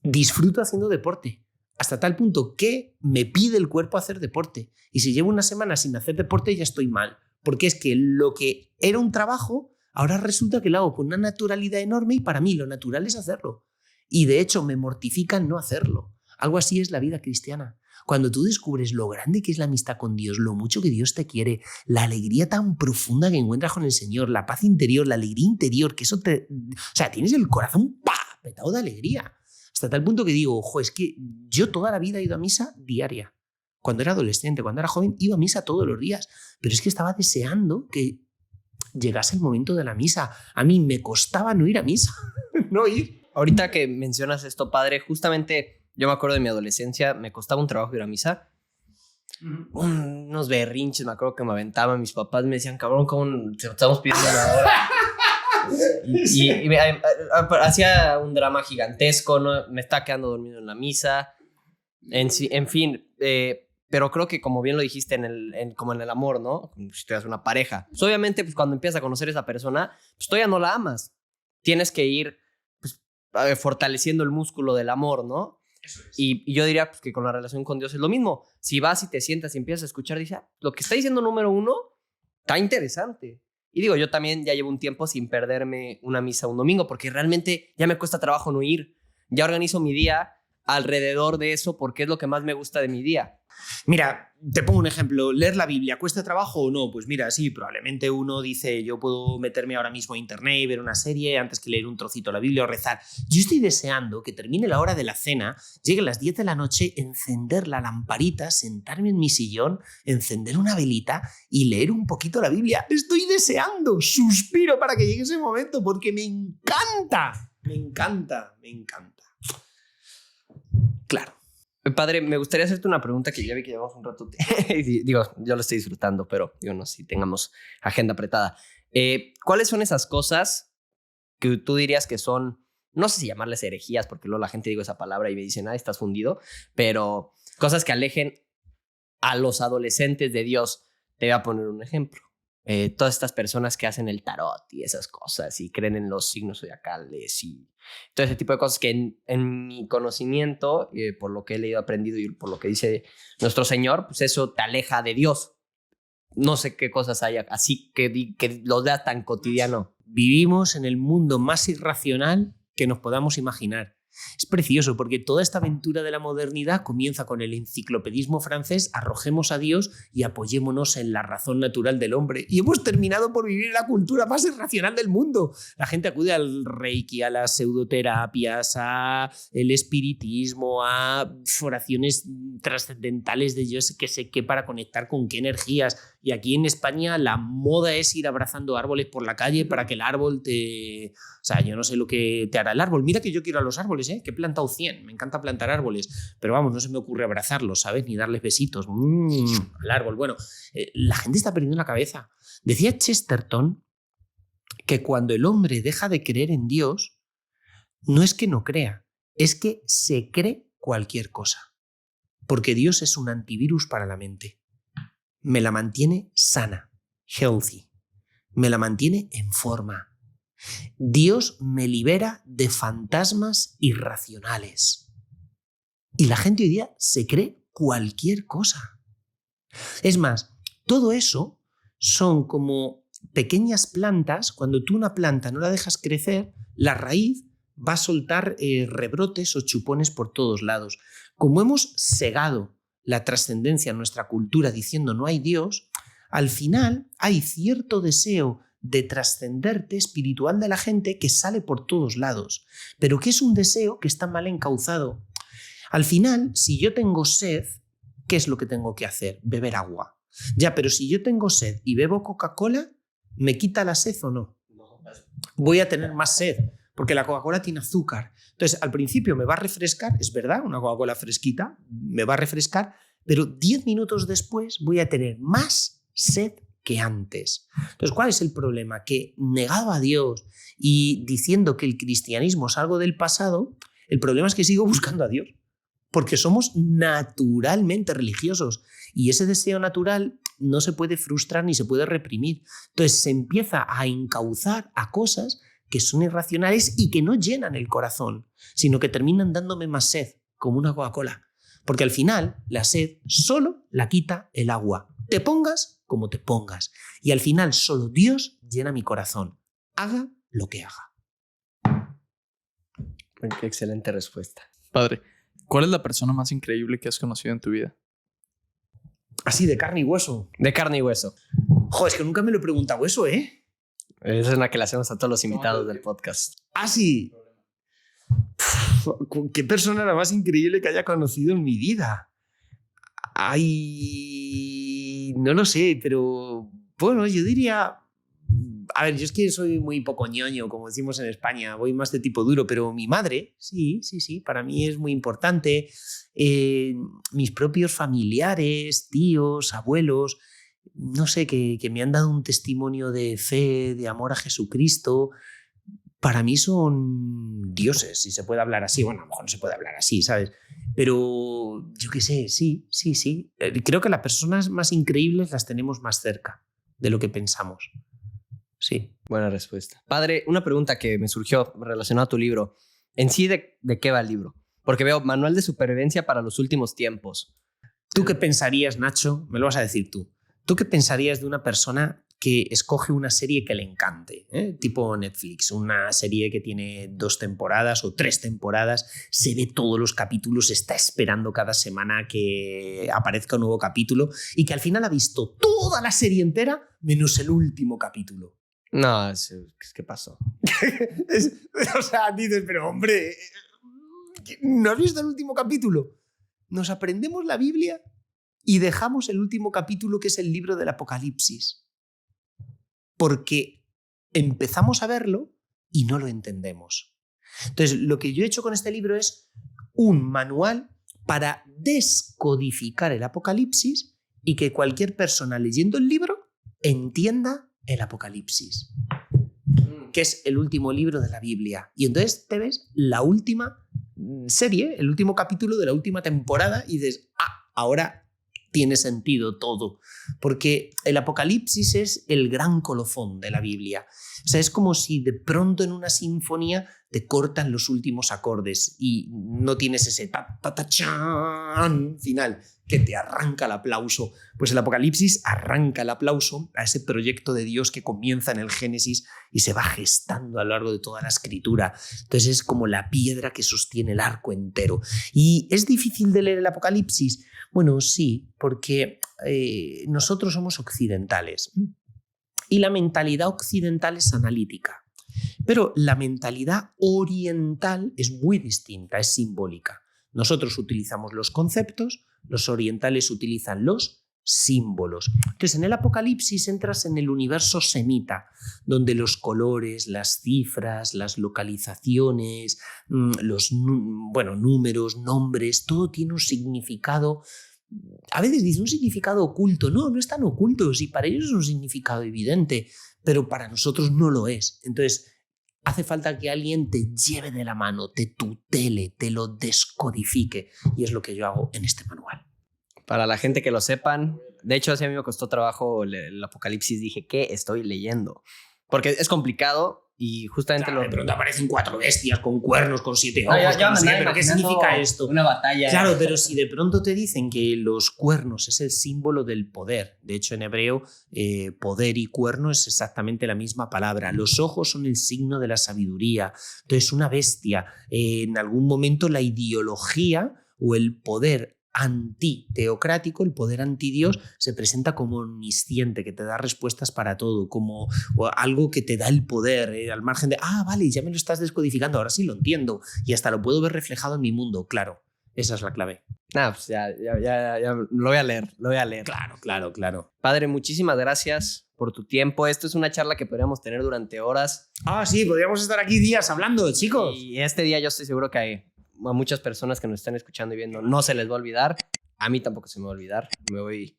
disfruto haciendo deporte, hasta tal punto que me pide el cuerpo hacer deporte. Y si llevo una semana sin hacer deporte ya estoy mal, porque es que lo que era un trabajo ahora resulta que lo hago con una naturalidad enorme y para mí lo natural es hacerlo. Y de hecho me mortifica no hacerlo. Algo así es la vida cristiana. Cuando tú descubres lo grande que es la amistad con Dios, lo mucho que Dios te quiere, la alegría tan profunda que encuentras con el Señor, la paz interior, la alegría interior, que eso te... O sea, tienes el corazón petado de alegría. Hasta tal punto que digo, ojo, es que yo toda la vida he ido a misa diaria. Cuando era adolescente, cuando era joven, iba a misa todos los días. Pero es que estaba deseando que llegase el momento de la misa. A mí me costaba no ir a misa, no ir. Ahorita que mencionas esto, padre, justamente yo me acuerdo de mi adolescencia, me costaba un trabajo ir a misa. Unos berrinches, me acuerdo que me aventaban mis papás, me decían, cabrón, ¿cómo te estamos pidiendo una hora? y hacía un drama gigantesco, ¿no? Me estaba quedando dormido en la misa. En fin, pero creo que como bien lo dijiste como en el amor, ¿no? Si tuvieras una pareja. Pues obviamente pues cuando empiezas a conocer a esa persona, pues todavía no la amas. Tienes que ir pues, fortaleciendo el músculo del amor, ¿no? Eso es. Y yo diría pues, que con la relación con Dios es lo mismo. Si vas y te sientas y empiezas a escuchar, dices, lo que está diciendo número uno está interesante. Y digo, yo también ya llevo un tiempo sin perderme una misa un domingo, porque realmente ya me cuesta trabajo no ir. Ya organizo mi día alrededor de eso porque es lo que más me gusta de mi día. Mira, te pongo un ejemplo. ¿Leer la Biblia cuesta trabajo o no? Pues mira, sí, probablemente uno dice, yo puedo meterme ahora mismo a internet y ver una serie antes que leer un trocito de la Biblia o rezar. Yo estoy deseando que termine la hora de la cena, llegue a las 10 de la noche, encender la lamparita, sentarme en mi sillón, encender una velita y leer un poquito la Biblia. Estoy deseando, suspiro para que llegue ese momento porque me encanta, me encanta, me encanta. Claro. Padre, me gustaría hacerte una pregunta que ya vi que llevamos un rato. Digo, yo lo estoy disfrutando, pero digo, no sé si tengamos agenda apretada. ¿Cuáles son esas cosas que tú dirías que son, no sé si llamarles herejías, porque luego la gente digo esa palabra y me dicen, estás fundido, pero cosas que alejen a los adolescentes de Dios? Te voy a poner un ejemplo. Todas estas personas que hacen el tarot y esas cosas y creen en los signos zodiacales y todo ese tipo de cosas que en mi conocimiento, por lo que he leído, aprendido y por lo que dice nuestro Señor, pues eso te aleja de Dios. No sé qué cosas haya así que los veas tan cotidiano. Vivimos en el mundo más irracional que nos podamos imaginar. Es precioso porque toda esta aventura de la modernidad comienza con el enciclopedismo francés, arrojemos a Dios y apoyémonos en la razón natural del hombre. Y hemos terminado por vivir en la cultura más irracional del mundo. La gente acude al reiki, a las pseudoterapias, al espiritismo, a oraciones trascendentales de yo sé qué para conectar con qué energías. Y aquí en España la moda es ir abrazando árboles por la calle para que el árbol te... O sea, yo no sé lo que te hará el árbol. Mira que yo quiero a los árboles, que he plantado 100. Me encanta plantar árboles. Pero vamos, no se me ocurre abrazarlos, ¿sabes? Ni darles besitos. Al árbol. Bueno, la gente está perdiendo la cabeza. Decía Chesterton que cuando el hombre deja de creer en Dios, no es que no crea, es que se cree cualquier cosa. Porque Dios es un antivirus para la mente. Me la mantiene sana, healthy. Me la mantiene en forma. Dios me libera de fantasmas irracionales. Y la gente hoy día se cree cualquier cosa. Es más, todo eso son como pequeñas plantas. Cuando tú una planta no la dejas crecer, la raíz va a soltar rebrotes o chupones por todos lados. Como hemos segado la trascendencia en nuestra cultura diciendo no hay Dios, al final hay cierto deseo de trascenderte espiritual de la gente que sale por todos lados, pero que es un deseo que está mal encauzado. Al final, si yo tengo sed, ¿qué es lo que tengo que hacer? Beber agua. Ya, pero si yo tengo sed y bebo Coca-Cola, ¿me quita la sed o no? Voy a tener más sed, porque la Coca-Cola tiene azúcar. Entonces, al principio me va a refrescar, es verdad, una Coca-Cola fresquita, me va a refrescar, pero 10 minutos después voy a tener más sed que antes. Entonces, ¿cuál es el problema? Que negado a Dios y diciendo que el cristianismo es algo del pasado, el problema es que sigo buscando a Dios, porque somos naturalmente religiosos y ese deseo natural no se puede frustrar ni se puede reprimir. Entonces se empieza a encauzar a cosas que son irracionales y que no llenan el corazón, sino que terminan dándome más sed, como una Coca-Cola. Porque al final la sed solo la quita el agua. Te pongas como te pongas. Y al final solo Dios llena mi corazón. Haga lo que haga. Qué excelente respuesta. Padre, ¿cuál es la persona más increíble que has conocido en tu vida? Así, de carne y hueso. De carne y hueso. Joder, es que nunca me lo he preguntado eso, ¿eh? Esa es la que le hacemos a todos los invitados del podcast. Ah, sí. ¿Qué persona la más increíble que haya conocido en mi vida? Ay, no lo sé, pero bueno, yo diría... A ver, yo es que soy muy poco ñoño, como decimos en España, voy más de tipo duro, pero mi madre, sí, para mí es muy importante. Mis propios familiares, tíos, abuelos, no sé, que me han dado un testimonio de fe, de amor a Jesucristo, para mí son dioses, si se puede hablar así. Bueno, a lo mejor no se puede hablar así, ¿sabes? Pero yo qué sé, sí. Creo que las personas más increíbles las tenemos más cerca de lo que pensamos. Sí. Buena respuesta. Padre, una pregunta que me surgió relacionada a tu libro. En sí, ¿de qué va el libro? Porque veo manual de supervivencia para los últimos tiempos. ¿Tú qué pensarías, Nacho? Me lo vas a decir tú. ¿Tú qué pensarías de una persona que escoge una serie que le encante? Tipo Netflix, una serie que tiene 2 temporadas o 3 temporadas, se ve todos los capítulos, está esperando cada semana que aparezca un nuevo capítulo y que al final ha visto toda la serie entera menos el último capítulo. No, ¿qué pasó? O sea, dices, pero hombre, ¿no has visto el último capítulo? Nos aprendemos la Biblia y dejamos el último capítulo, que es el libro del Apocalipsis, porque empezamos a verlo y no lo entendemos. Entonces, lo que yo he hecho con este libro es un manual para descodificar el Apocalipsis y que cualquier persona leyendo el libro entienda el Apocalipsis, que es el último libro de la Biblia. Y entonces te ves la última serie, el último capítulo de la última temporada y dices, ahora tiene sentido todo, porque el Apocalipsis es el gran colofón de la Biblia. O sea, es como si de pronto en una sinfonía te cortan los últimos acordes y no tienes ese ta-ta-ta-chan final que te arranca el aplauso. Pues el Apocalipsis arranca el aplauso a ese proyecto de Dios que comienza en el Génesis y se va gestando a lo largo de toda la escritura. Entonces es como la piedra que sostiene el arco entero. ¿Y es difícil de leer el Apocalipsis? Bueno, sí, porque nosotros somos occidentales y la mentalidad occidental es analítica, pero la mentalidad oriental es muy distinta, es simbólica. Nosotros utilizamos los conceptos, los orientales utilizan los símbolos. Entonces, en el Apocalipsis entras en el universo semita, donde los colores, las cifras, las localizaciones, los números, nombres, todo tiene un significado. A veces dice un significado oculto. No es tan oculto. Si para ellos es un significado evidente, pero para nosotros no lo es. Entonces, hace falta que alguien te lleve de la mano, te tutele, te lo descodifique. Y es lo que yo hago en este manual. Para la gente que lo sepan, de hecho, así a mí me costó trabajo el Apocalipsis. Dije, ¿qué estoy leyendo? Porque es complicado y justamente De pronto aparecen 4 bestias con cuernos, con 7 ojos. ¿Pero qué significa esto? Una batalla. Claro, pero si de pronto te dicen que los cuernos es el símbolo del poder, de hecho en hebreo poder y cuerno es exactamente la misma palabra. Los ojos son el signo de la sabiduría. Entonces una bestia, en algún momento la ideología o el poder antiteocrático, el poder antidios, se presenta como omnisciente, que te da respuestas para todo, como algo que te da el poder, al margen de, vale, ya me lo estás descodificando, ahora sí lo entiendo y hasta lo puedo ver reflejado en mi mundo. Claro, esa es la clave. Pues ya lo voy a leer, Claro. Padre, muchísimas gracias por tu tiempo. Esto es una charla que podríamos tener durante horas. Sí, podríamos estar aquí días hablando, chicos. Y este día yo estoy seguro que a muchas personas que nos están escuchando y viendo no se les va a olvidar. A mí tampoco se me va a olvidar. Me voy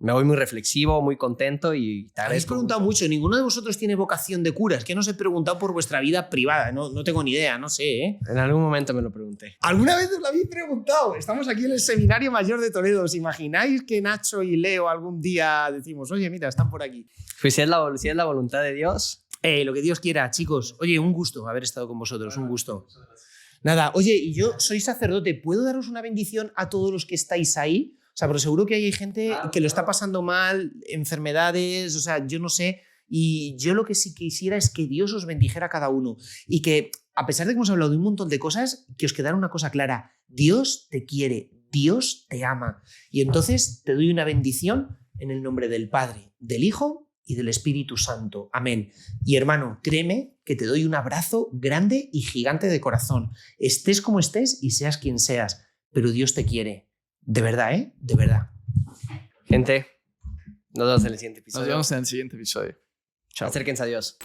Me voy muy reflexivo, muy contento y te Habéis agradezco preguntado mucho. mucho. Ninguno de vosotros tiene vocación de cura. Es que no os he preguntado por vuestra vida privada. No tengo ni idea, no sé, ¿eh? En algún momento me lo pregunté. ¿Alguna vez os lo habéis preguntado? Estamos aquí en el Seminario Mayor de Toledo. ¿Os imagináis que Nacho y Leo algún día decimos, oye, mira, están por aquí? Pues si es la voluntad de Dios. Lo que Dios quiera, chicos. Oye, un gusto haber estado con vosotros, un gusto. Nada, oye, y yo soy sacerdote. ¿Puedo daros una bendición a todos los que estáis ahí? O sea, pero seguro que hay gente que lo está pasando mal, enfermedades, o sea, yo no sé. Y yo lo que sí quisiera es que Dios os bendijera a cada uno. Y que, a pesar de que hemos hablado de un montón de cosas, que os quedara una cosa clara. Dios te quiere, Dios te ama. Y entonces te doy una bendición en el nombre del Padre, del Hijo y del Espíritu Santo. Amén. Y hermano, créeme que te doy un abrazo grande y gigante de corazón. Estés como estés y seas quien seas, pero Dios te quiere. De verdad, ¿eh? De verdad. Gente, nos vemos en el siguiente episodio. Nos vemos en el siguiente episodio. Chao. Acérquense a Dios.